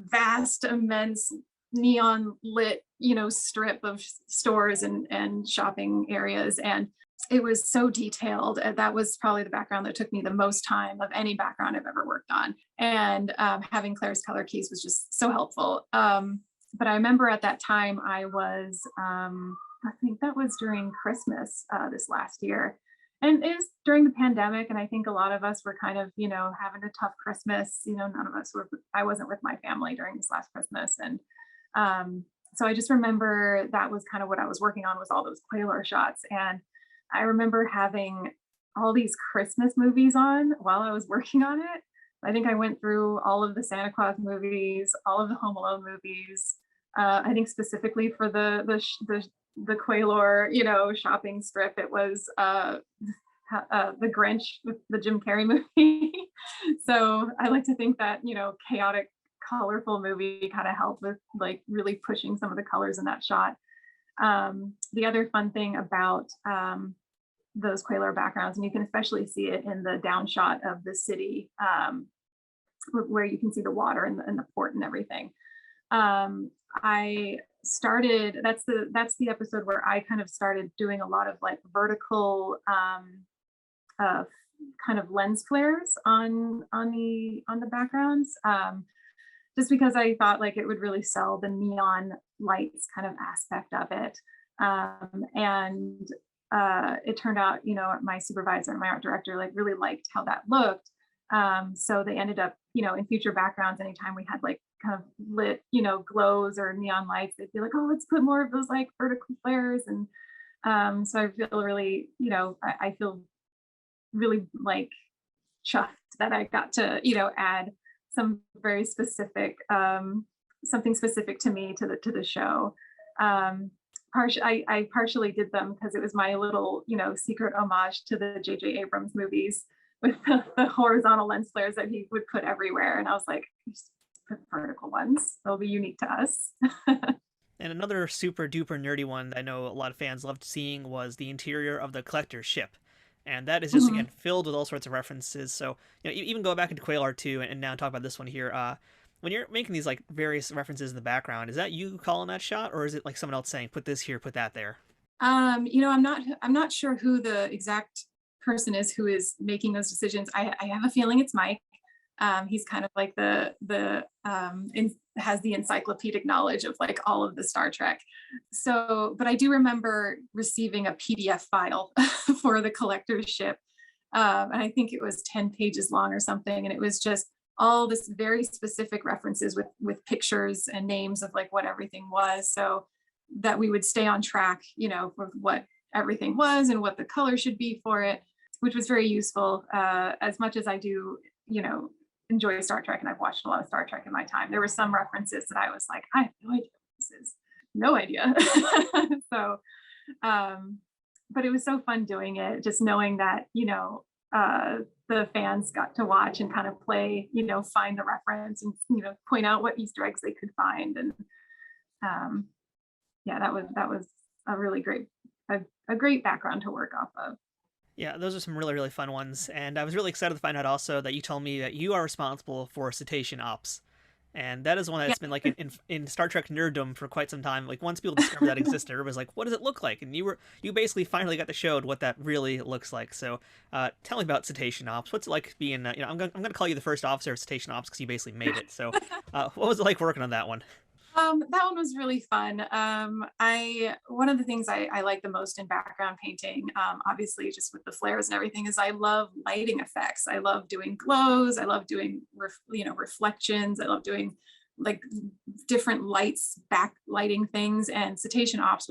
vast, immense neon lit, strip of stores and shopping areas. And it was so detailed. That was probably the background that took me the most time of any background I've ever worked on. And having Claire's color keys was just so helpful. But I remember at that time I was, I think that was during Christmas this last year. And it was during the pandemic, and I think a lot of us were kind of, having a tough Christmas. None of us were. I wasn't with my family during this last Christmas, and so I just remember that was kind of what I was working on, was all those Quaylor shots. And I remember having all these Christmas movies on while I was working on it. I think I went through all of the Santa Claus movies, all of the Home Alone movies. I think specifically for the Quaylor, shopping strip, it was the Grinch with the Jim Carrey movie. So I like to think that, chaotic, colorful movie kind of helped with like really pushing some of the colors in that shot. The other fun thing about those Quaylor backgrounds, and you can especially see it in the down shot of the city, where you can see the water and the port and everything. I started, that's the episode where I kind of started doing a lot of like vertical kind of lens flares on the backgrounds, just because I thought like it would really sell the neon lights kind of aspect of it. And it turned out, my supervisor and my art director like really liked how that looked. So they ended up, in future backgrounds, anytime we had like kind of lit, glows or neon lights, they'd be like, oh, let's put more of those like vertical flares. And so I feel really, I feel really like chuffed that I got to, add some very specific, something specific to me to the show. I partially did them because it was my little, secret homage to the J.J. Abrams movies with the horizontal lens flares that he would put everywhere. And I was like, just put vertical ones. They'll be unique to us. And another super duper nerdy one that I know a lot of fans loved seeing was the interior of the collector's ship. And that is just, again, filled with all sorts of references. So, even go back into Quaylor 2 and now talk about this one here. When you're making these like various references in the background, is that you calling that shot, or is it like someone else saying, put this here, put that there? I'm not sure who the exact person is who is making those decisions. I have a feeling it's Mike. He's kind of like has the encyclopedic knowledge of like all of the Star Trek. So, but I do remember receiving a PDF file for the collector's ship. And I think it was 10 pages long or something. And it was just all this very specific references with pictures and names of like what everything was, so that we would stay on track, with what everything was and what the color should be for it, which was very useful. As much as I do, enjoy Star Trek, and I've watched a lot of Star Trek in my time, there were some references that I was like, I have no idea what this is. No idea. So, but it was so fun doing it, just knowing that, the fans got to watch and kind of play, find the reference and, point out what Easter eggs they could find. And yeah, that was a really great, a great background to work off of. Yeah, those are some really, really fun ones. And I was really excited to find out also that you told me that you are responsible for Cetacean Ops. And that is one that's been like in Star Trek nerddom for quite some time. Like once people discovered that existed, everybody's like, what does it look like? And you basically finally got to show what that really looks like. So tell me about Cetacean Ops. What's it like being, I'm going to call you the first officer of Cetacean Ops because you basically made it. So what was it like working on that one? That one was really fun. One of the things I like the most in background painting, obviously just with the flares and everything, is I love lighting effects. I love doing glows. I love doing, reflections. I love doing like different lights, backlighting things. And Cetacean Ops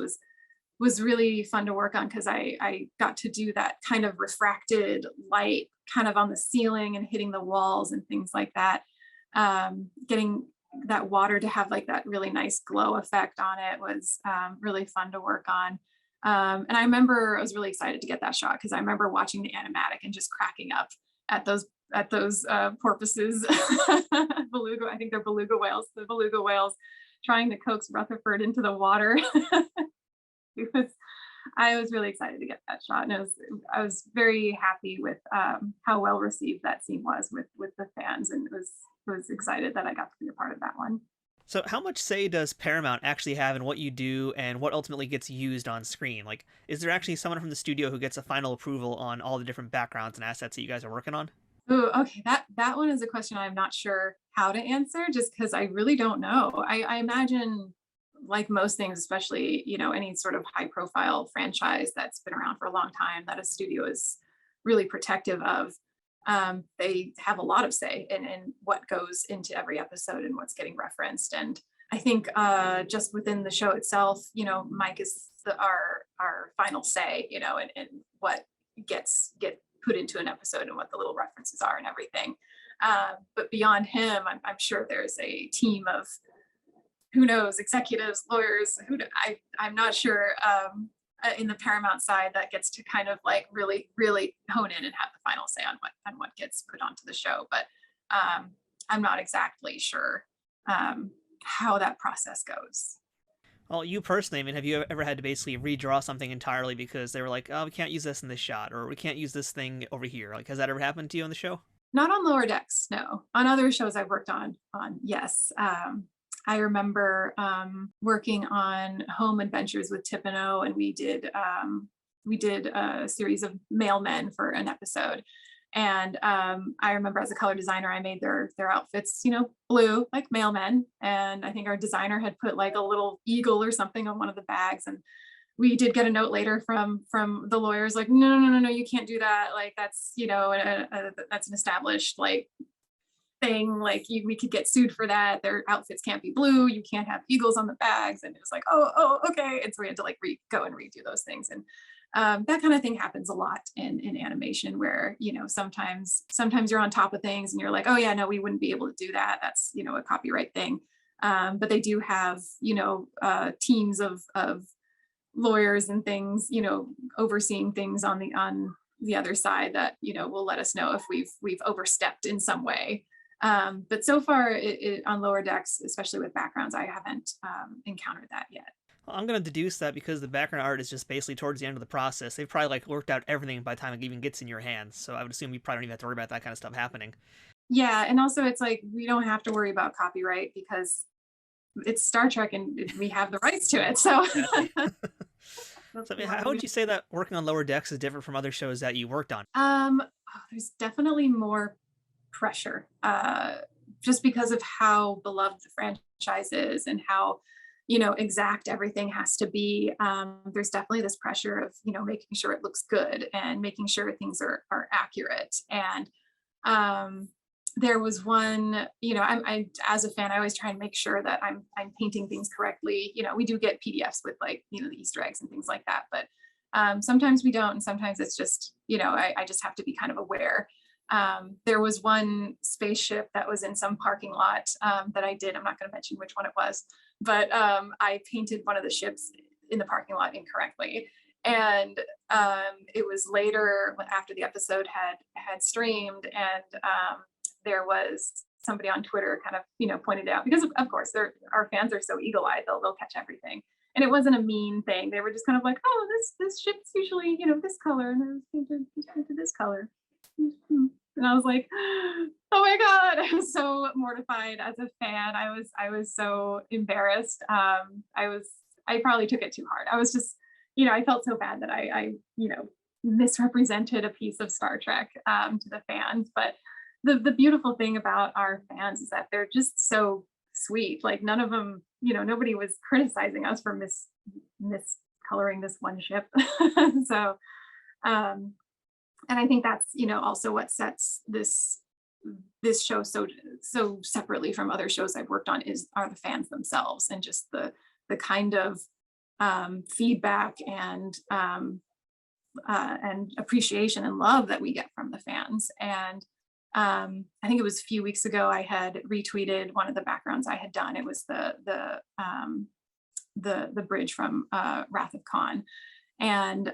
was really fun to work on because I got to do that kind of refracted light kind of on the ceiling and hitting the walls and things like that. Getting that water to have like that really nice glow effect on it was really fun to work on. And I remember I was really excited to get that shot because I remember watching the animatic and just cracking up at those porpoises, beluga, I think they're beluga whales, the beluga whales trying to coax Rutherford into the water. I was really excited to get that shot, and I was very happy with how well received that scene was with the fans, and was excited that I got to be a part of that one. So how much say does Paramount actually have in what you do and what ultimately gets used on screen? Like, is there actually someone from the studio who gets a final approval on all the different backgrounds and assets that you guys are working on? Oh, okay. That one is a question I'm not sure how to answer, just because I really don't know. I imagine, like most things, especially, any sort of high profile franchise that's been around for a long time, that a studio is really protective of. They have a lot of say in what goes into every episode and what's getting referenced. And I think just within the show itself, Mike is our final say, and what get put into an episode and what the little references are and everything. But beyond him, I'm sure there's a team of, who knows, executives, lawyers, I'm not sure, in the Paramount side that gets to kind of like really, really hone in and have the final say on what gets put onto the show. But I'm not exactly sure how that process goes. Well, you personally, I mean, have you ever had to basically redraw something entirely because they were like, oh, we can't use this in this shot, or we can't use this thing over here? Like, has that ever happened to you on the show? Not on Lower Decks, no. On other shows I've worked on, yes. I remember working on Home Adventures with Tippino, and we did a series of mailmen for an episode. And I remember as a color designer, I made their outfits, blue, like mailmen. And I think our designer had put like a little eagle or something on one of the bags. And we did get a note later from the lawyers, like, no, you can't do that. Like, that's, that's an established like thing. Like, we could get sued for that. Their outfits can't be blue. You can't have eagles on the bags. And it was like, oh, okay. And so we had to like go and redo those things. And that kind of thing happens a lot in animation, where sometimes you're on top of things and you're like, oh yeah, no, we wouldn't be able to do that. That's a copyright thing. But they do have teams of lawyers and things, overseeing things on the other side that will let us know if we've overstepped in some way. But so far on Lower Decks, especially with backgrounds, I haven't encountered that yet. Well, I'm going to deduce that because the background art is just basically towards the end of the process. They've probably like worked out everything by the time it even gets in your hands. So I would assume you probably don't even have to worry about that kind of stuff happening. Yeah, and also it's like we don't have to worry about copyright because it's Star Trek and we have the rights to it. So, So how would you say that working on Lower Decks is different from other shows that you worked on? There's definitely more pressure, just because of how beloved the franchise is and how exact everything has to be. There's definitely this pressure of making sure it looks good and making sure things are accurate. And there was one, I as a fan, I always try and make sure that I'm painting things correctly. We do get PDFs with like the Easter eggs and things like that, but sometimes we don't, and sometimes it's just I just have to be kind of aware. There was one spaceship that was in some parking lot that I did. I'm not going to mention which one it was, but I painted one of the ships in the parking lot incorrectly. And it was later after the episode had streamed, and there was somebody on Twitter kind of pointed out, because of course our fans are so eagle-eyed, they'll catch everything. And it wasn't a mean thing. They were just kind of like, oh, this ship's usually this color, and it was painted this color. And I was like, oh my God, I was so mortified as a fan. I was so embarrassed. I probably took it too hard. I was just, I felt so bad that I misrepresented a piece of Star Trek to the fans. But the beautiful thing about our fans is that they're just so sweet. Like none of them, nobody was criticizing us for miscoloring this one ship. So, and I think that's also what sets this show so separately from other shows I've worked on are the fans themselves, and just the kind of feedback and appreciation and love that we get from the fans. And I think it was a few weeks ago I had retweeted one of the backgrounds I had done. It was the bridge from Wrath of Khan, and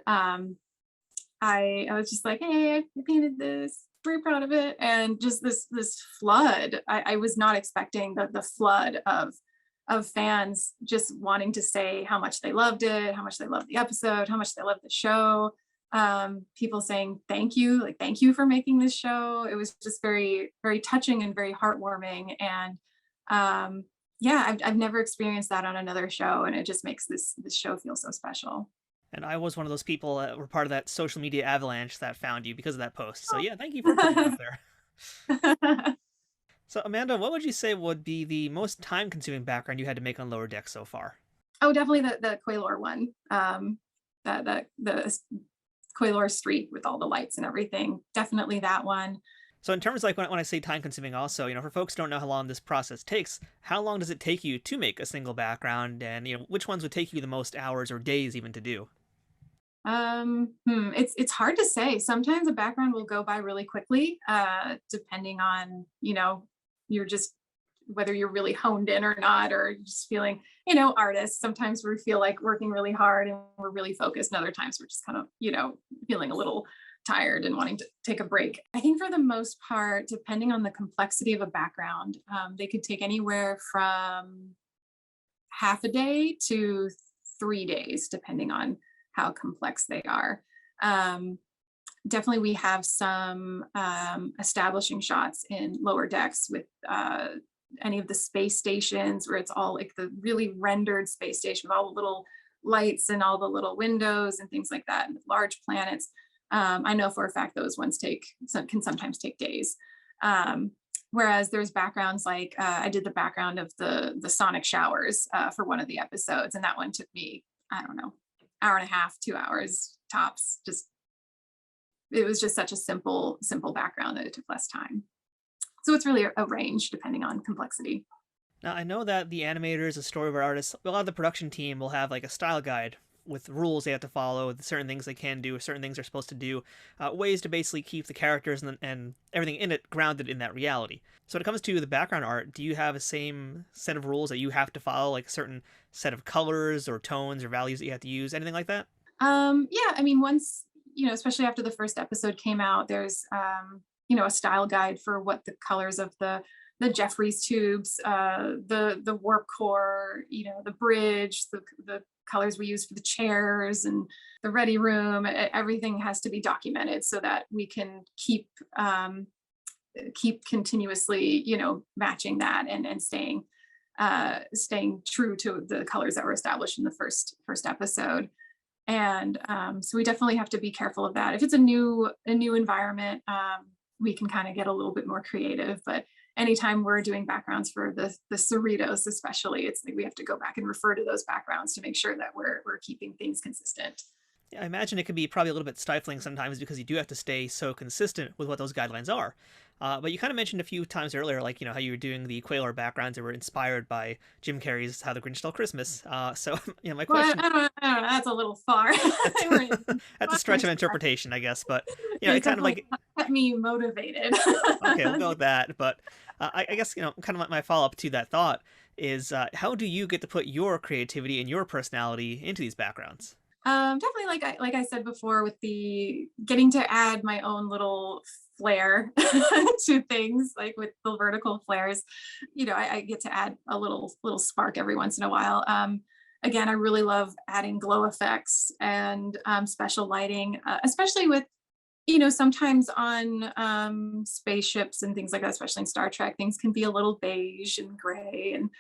I was just like, hey, I painted this, very proud of it. And just this flood, I was not expecting the flood of fans just wanting to say how much they loved it, how much they loved the episode, how much they loved the show. People saying thank you for making this show. It was just very, very touching and very heartwarming. And yeah, I've never experienced that on another show, and it just makes this show feel so special. And I was one of those people that were part of that social media avalanche that found you because of that post. So yeah, thank you for putting it up there. So Amanda, what would you say would be the most time-consuming background you had to make on Lower Decks so far? Oh, definitely the Quaylor one. The Quaylor Street with all the lights and everything. Definitely that one. So in terms of like when I say time consuming also, for folks who don't know how long this process takes, how long does it take you to make a single background, and which ones would take you the most hours or days even to do? It's hard to say. Sometimes a background will go by really quickly, depending on, you're just whether you're really honed in or not, or just feeling, artists. Sometimes we feel like working really hard and we're really focused, and other times we're just kind of, feeling a little tired and wanting to take a break. I think for the most part, depending on the complexity of a background, they could take anywhere from half a day to 3 days, depending on how complex they are. Definitely, we have some establishing shots in lower decks with any of the space stations where it's all like the really rendered space station with all the little lights and all the little windows and things like that, and large planets. I know for a fact those ones can sometimes take days. Whereas there's backgrounds like I did the background of the sonic showers for one of the episodes, and that one took me, I don't know, hour and a half, 2 hours tops. It was just such a simple background that it took less time. So it's really a range depending on complexity. Now, I know that the animators, the storyboard artists, a lot of the production team will have like a style guide with rules they have to follow, certain things they can do, certain things they're supposed to do, ways to basically keep the characters and everything in it grounded in that reality. So when it comes to the background art, do you have the same set of rules that you have to follow, like a certain set of colors or tones or values that you have to use, anything like that? Yeah, I mean, once, especially after the first episode came out, there's, a style guide for what the colors of the Jeffries tubes, the warp core, the bridge, the colors we use for the chairs and the ready room. Everything has to be documented so that we can keep continuously, matching that and staying true to the colors that were established in the first episode. And so we definitely have to be careful of that. If it's a new environment, we can kind of get a little bit more creative. But anytime we're doing backgrounds for the Cerritos, especially, it's like we have to go back and refer to those backgrounds to make sure that we're keeping things consistent. Yeah, I imagine it can be probably a little bit stifling sometimes because you do have to stay so consistent with what those guidelines are. But you kind of mentioned a few times earlier, like, how you were doing the Quaylor backgrounds that were inspired by Jim Carrey's How the Grinch Stole Christmas. So, my question... Well, I don't know, that's a little far. That's a stretch of interpretation, I guess, but, it kind of like... kept me motivated. Okay, we'll go with that. But I guess, kind of my follow-up to that thought is, how do you get to put your creativity and your personality into these backgrounds? Definitely, like I said before, with the getting to add my own little flair to things, like with the vertical flares, I get to add a little spark every once in a while. Again, I really love adding glow effects and special lighting, especially with, sometimes on spaceships and things like that, especially in Star Trek, things can be a little beige and gray. And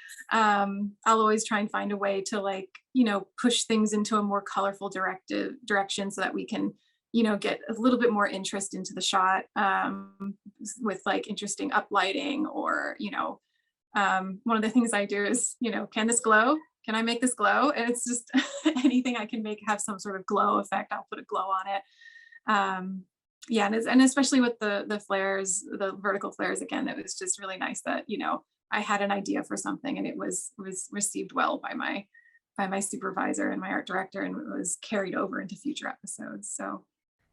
I'll always try and find a way to push things into a more colorful direction so that we can, get a little bit more interest into the shot with interesting uplighting or, one of the things I do is, can this glow? Can I make this glow? And it's just anything I can make have some sort of glow effect, I'll put a glow on it. Yeah, and especially with the flares, the vertical flares, again, it was just really nice that, I had an idea for something and it was received well by my supervisor and my art director, and it was carried over into future episodes. So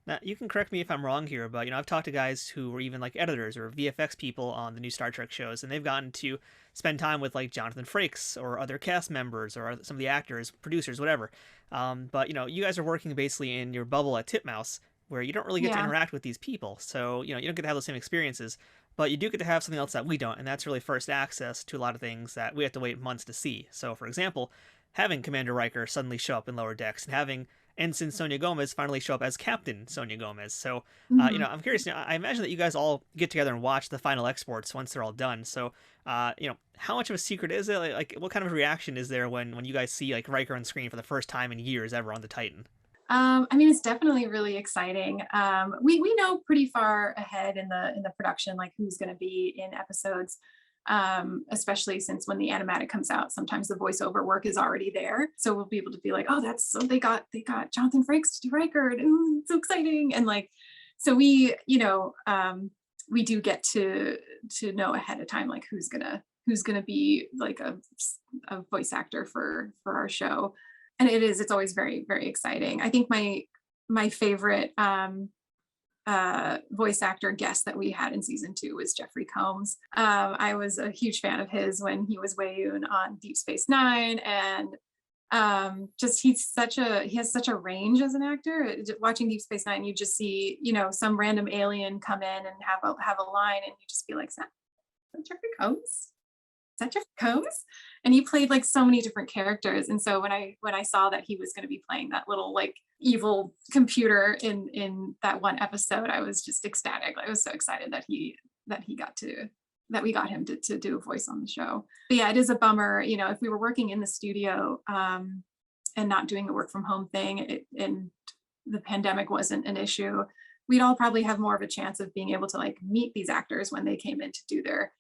now, you can correct me if I'm wrong here, but, I've talked to guys who were even like editors or VFX people on the new Star Trek shows, and they've gotten to spend time with like Jonathan Frakes or other cast members or some of the actors, producers, whatever. But, you guys are working basically in your bubble at Titmouse, where you don't really get to interact with these people. So, you don't get to have those same experiences, but you do get to have something else that we don't, and that's really first access to a lot of things that we have to wait months to see. So, for example, having Commander Riker suddenly show up in Lower Decks and having Ensign Sonia Gomez finally show up as Captain Sonia Gomez. So, I'm curious, I imagine that you guys all get together and watch the final exports once they're all done. So, how much of a secret is it? Like what kind of reaction is there when you guys see like Riker on screen for the first time in years ever on the Titan? I mean, it's definitely really exciting. We know pretty far ahead in the production, like who's going to be in episodes. especially since when the animatic comes out, sometimes the voiceover work is already there. So we'll be able to be like, oh, that's so they got Jonathan Frakes to do Riker, ooh, it's so exciting. And like, so we, we do get to know ahead of time, like who's gonna be like a voice actor for our show. And it's always very, very exciting. I think my favorite voice actor guest that we had in season 2 was Jeffrey Combs. I was a huge fan of his when he was Wayun on Deep Space Nine, and just he has such a range as an actor. Watching Deep Space Nine, you just see some random alien come in and have a line, and you just be like, is that Jeffrey Combs? Is that Jeffrey Combs? And he played like so many different characters. And so when I saw that he was going to be playing that little like evil computer in that one episode, I was just ecstatic. I was so excited that we got him to do a voice on the show. But yeah, it is a bummer, if we were working in the studio and not doing the work from home thing, and the pandemic wasn't an issue, we'd all probably have more of a chance of being able to like meet these actors when they came in to do their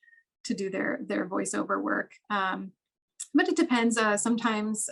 voiceover work. But it depends. Sometimes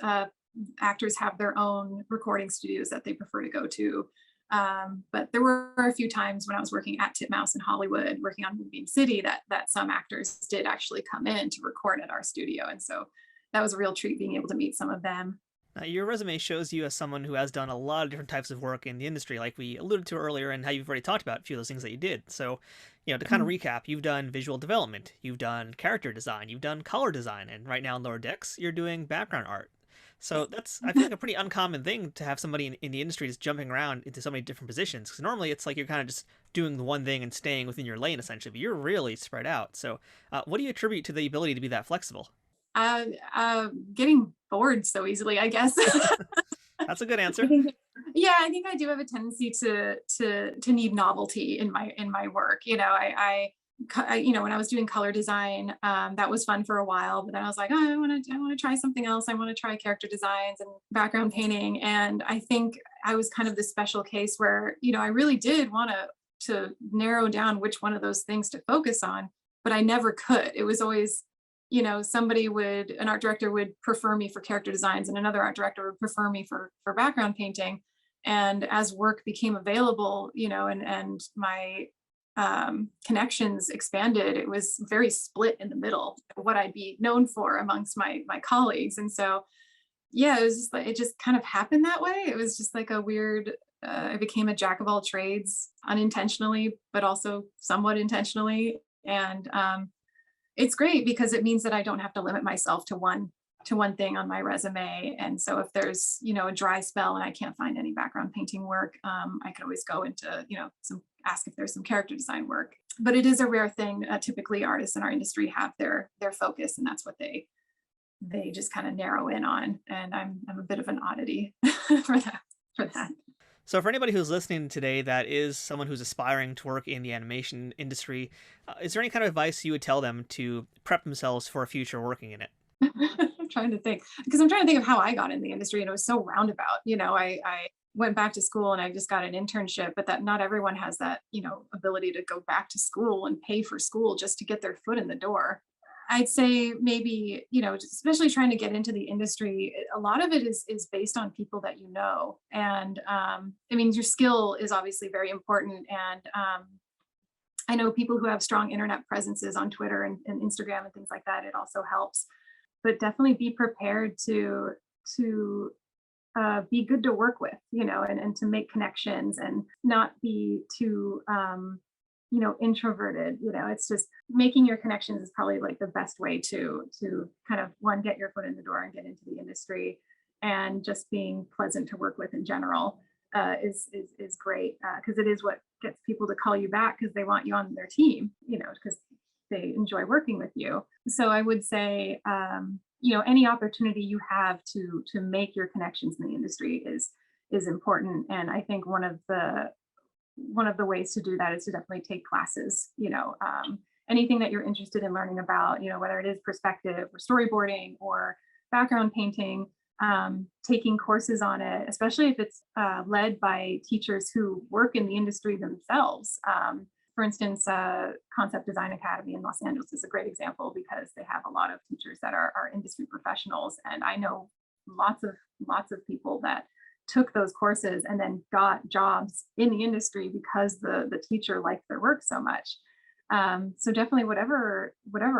actors have their own recording studios that they prefer to go to. But there were a few times when I was working at Titmouse in Hollywood, working on Moonbeam City, that some actors did actually come in to record at our studio. And so that was a real treat being able to meet some of them. Your resume shows you as someone who has done a lot of different types of work in the industry, like we alluded to earlier, and how you've already talked about a few of those things that you did. So, to kind of recap, you've done visual development, you've done character design, you've done color design, and right now in Lower Decks, you're doing background art. So that's, I feel like, a pretty uncommon thing to have somebody in the industry just jumping around into so many different positions. Because normally it's like you're kind of just doing the one thing and staying within your lane, essentially. But you're really spread out. So what do you attribute to the ability to be that flexible? Getting bored so easily, I guess. That's a good answer. I think I do have a tendency to need novelty in my work. I when I was doing color design, that was fun for a while, but then I was like, oh, I want to try something else. I want to try character designs and background painting. And I think I was kind of the special case where, I really did want to narrow down which one of those things to focus on, but I never could. It was always, an art director would prefer me for character designs, and another art director would prefer me for background painting. And as work became available, and my connections expanded, it was very split in the middle, what I'd be known for amongst my colleagues. And so, it was just like, it just kind of happened that way. It was just like a weird, I became a jack of all trades unintentionally, but also somewhat intentionally. And it's great because it means that I don't have to limit myself to one thing on my resume. And so if there's, a dry spell and I can't find any background painting work, I could always go into, ask if there's some character design work. But it is a rare thing. Typically artists in our industry have their focus, and that's what they just kind of narrow in on. And I'm a bit of an oddity for that. So for anybody who's listening today that is someone who's aspiring to work in the animation industry, is there any kind of advice you would tell them to prep themselves for a future working in it? I'm trying to think of how I got in the industry, and it was so roundabout. I went back to school and I just got an internship, but that not everyone has that, ability to go back to school and pay for school just to get their foot in the door. I'd say maybe, especially trying to get into the industry, a lot of it is based on people that you know. And your skill is obviously very important. And I know people who have strong internet presences on Twitter and Instagram and things like that. It also helps. But definitely be prepared to be good to work with, and to make connections and not be too introverted. It's just making your connections is probably like the best way to kind of get your foot in the door and get into the industry. And just being pleasant to work with in general is great, because it is what gets people to call you back, because they want you on their team, because they enjoy working with you. So I would say, any opportunity you have to make your connections in the industry is important. And I think one of the ways to do that is to definitely take classes. Anything that you're interested in learning about, whether it is perspective or storyboarding or background painting, taking courses on it, especially if it's led by teachers who work in the industry themselves. for instance, Concept Design Academy in Los Angeles is a great example because they have a lot of teachers that are industry professionals. And I know lots of people that took those courses and then got jobs in the industry because the teacher liked their work so much. So definitely whatever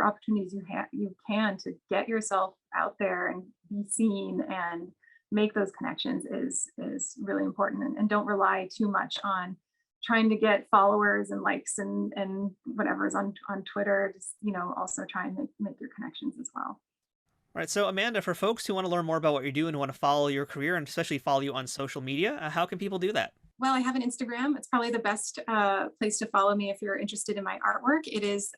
opportunities you can to get yourself out there and be seen and make those connections is really important. And don't rely too much on trying to get followers and likes and whatever's on Twitter. Just, also try and make your connections as well. All right, so Amanda, for folks who want to learn more about what you're doing and want to follow your career and especially follow you on social media, how can people do that? Well, I have an Instagram. It's probably the best place to follow me if you're interested in my artwork. It is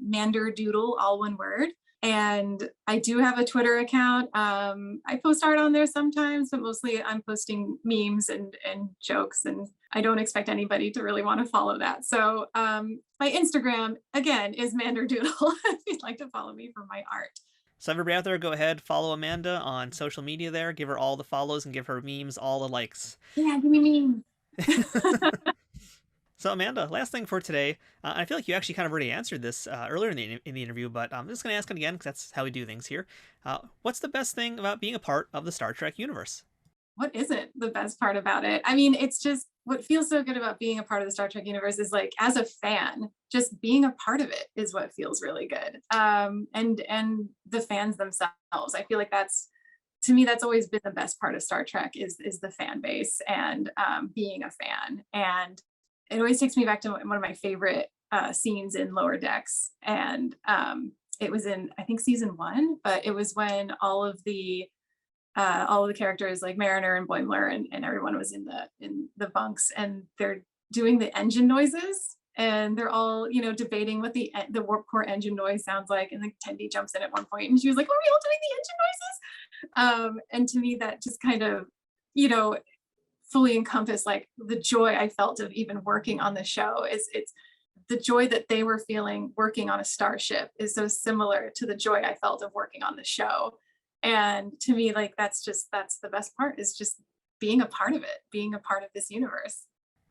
Manderdoodle, all one word. And I do have a Twitter account. I post art on there sometimes, but mostly I'm posting memes and jokes, and I don't expect anybody to really want to follow that. So my Instagram, again, is Manderdoodle if you'd like to follow me for my art. So everybody out there, go ahead, follow Amanda on social media there. Give her all the follows and give her memes all the likes. Yeah, give me memes. So Amanda, last thing for today, I feel like you actually kind of already answered this earlier in the interview, but I'm just going to ask it again because that's how we do things here. What's the best thing about being a part of the Star Trek universe? What isn't the best part about it? I mean, it's just what feels so good about being a part of the Star Trek universe is like, as a fan, just being a part of it is what feels really good. And the fans themselves, I feel like to me, that's always been the best part of Star Trek is the fan base and being a fan. And it always takes me back to one of my favorite scenes in Lower Decks. And it was in, I think, season 1, but it was when all of the characters like Mariner and Boimler and everyone was in the bunks, and they're doing the engine noises, and they're all, debating what the warp core engine noise sounds like. And like Tendi jumps in at one point and she was like, "Are we all doing the engine noises?" And to me, that just kind of, fully encompassed like the joy I felt of even working on the show. It's the joy that they were feeling working on a starship is so similar to the joy I felt of working on the show. And to me, like, that's the best part, is just being a part of it, being a part of this universe.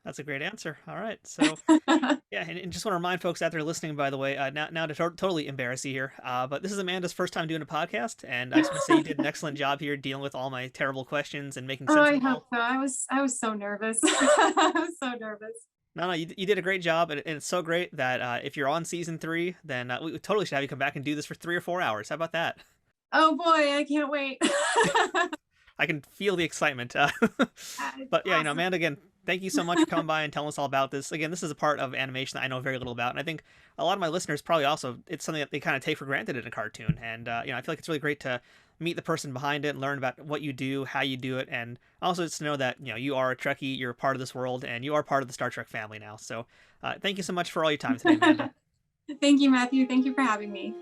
That's a great answer. All right. So yeah, and just want to remind folks out there listening, by the way, now to totally embarrass you here, but this is Amanda's first time doing a podcast, and I just want to say you did an excellent job here dealing with all my terrible questions and making sense of it all. I hope so. I was so nervous. I was so nervous. No, you did a great job, and it's so great that if you're on season 3, then we totally should have you come back and do this for 3 or 4 hours. How about that? Oh boy, I can't wait. I can feel the excitement. But yeah, awesome. Amanda, again, thank you so much for coming by and telling us all about this. Again, this is a part of animation that I know very little about, and I think a lot of my listeners probably also, it's something that they kind of take for granted in a cartoon. And I feel like it's really great to meet the person behind it and learn about what you do, how you do it, and also just to know that you are a Trekkie, you're a part of this world, and you are part of the Star Trek family now. So thank you so much for all your time today, Amanda. Thank you, Matthew. Thank you for having me.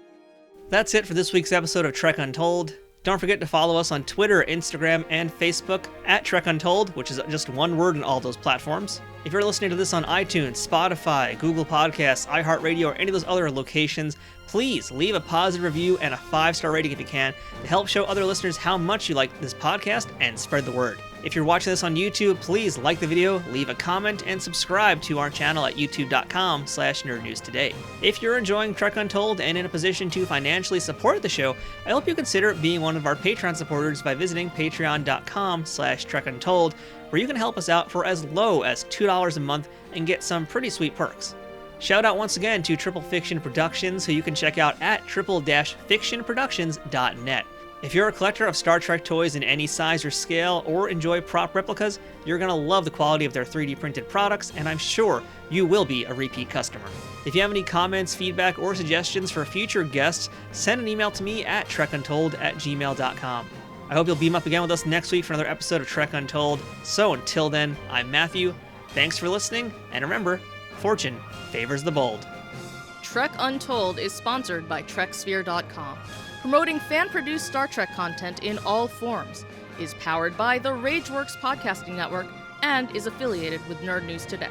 That's it for this week's episode of Trek Untold. Don't forget to follow us on Twitter, Instagram, and Facebook at Trek Untold, which is just one word in all those platforms. If you're listening to this on iTunes, Spotify, Google Podcasts, iHeartRadio, or any of those other locations, please leave a positive review and a 5-star rating if you can to help show other listeners how much you like this podcast and spread the word. If you're watching this on YouTube, please like the video, leave a comment, and subscribe to our channel at youtube.com/nerdnewstoday. If you're enjoying Trek Untold and in a position to financially support the show, I hope you consider being one of our Patreon supporters by visiting patreon.com/trekuntold, where you can help us out for as low as $2 a month and get some pretty sweet perks. Shout out once again to Triple Fiction Productions, who you can check out at triple-fictionproductions.net. If you're a collector of Star Trek toys in any size or scale, or enjoy prop replicas, you're going to love the quality of their 3D printed products, and I'm sure you will be a repeat customer. If you have any comments, feedback, or suggestions for future guests, send an email to me at trekuntold@gmail.com. I hope you'll beam up again with us next week for another episode of Trek Untold. So until then, I'm Matthew. Thanks for listening, and remember, fortune favors the bold. Trek Untold is sponsored by TrekSphere.com, promoting fan-produced Star Trek content in all forms, is powered by the RageWorks podcasting network, and is affiliated with Nerd News Today.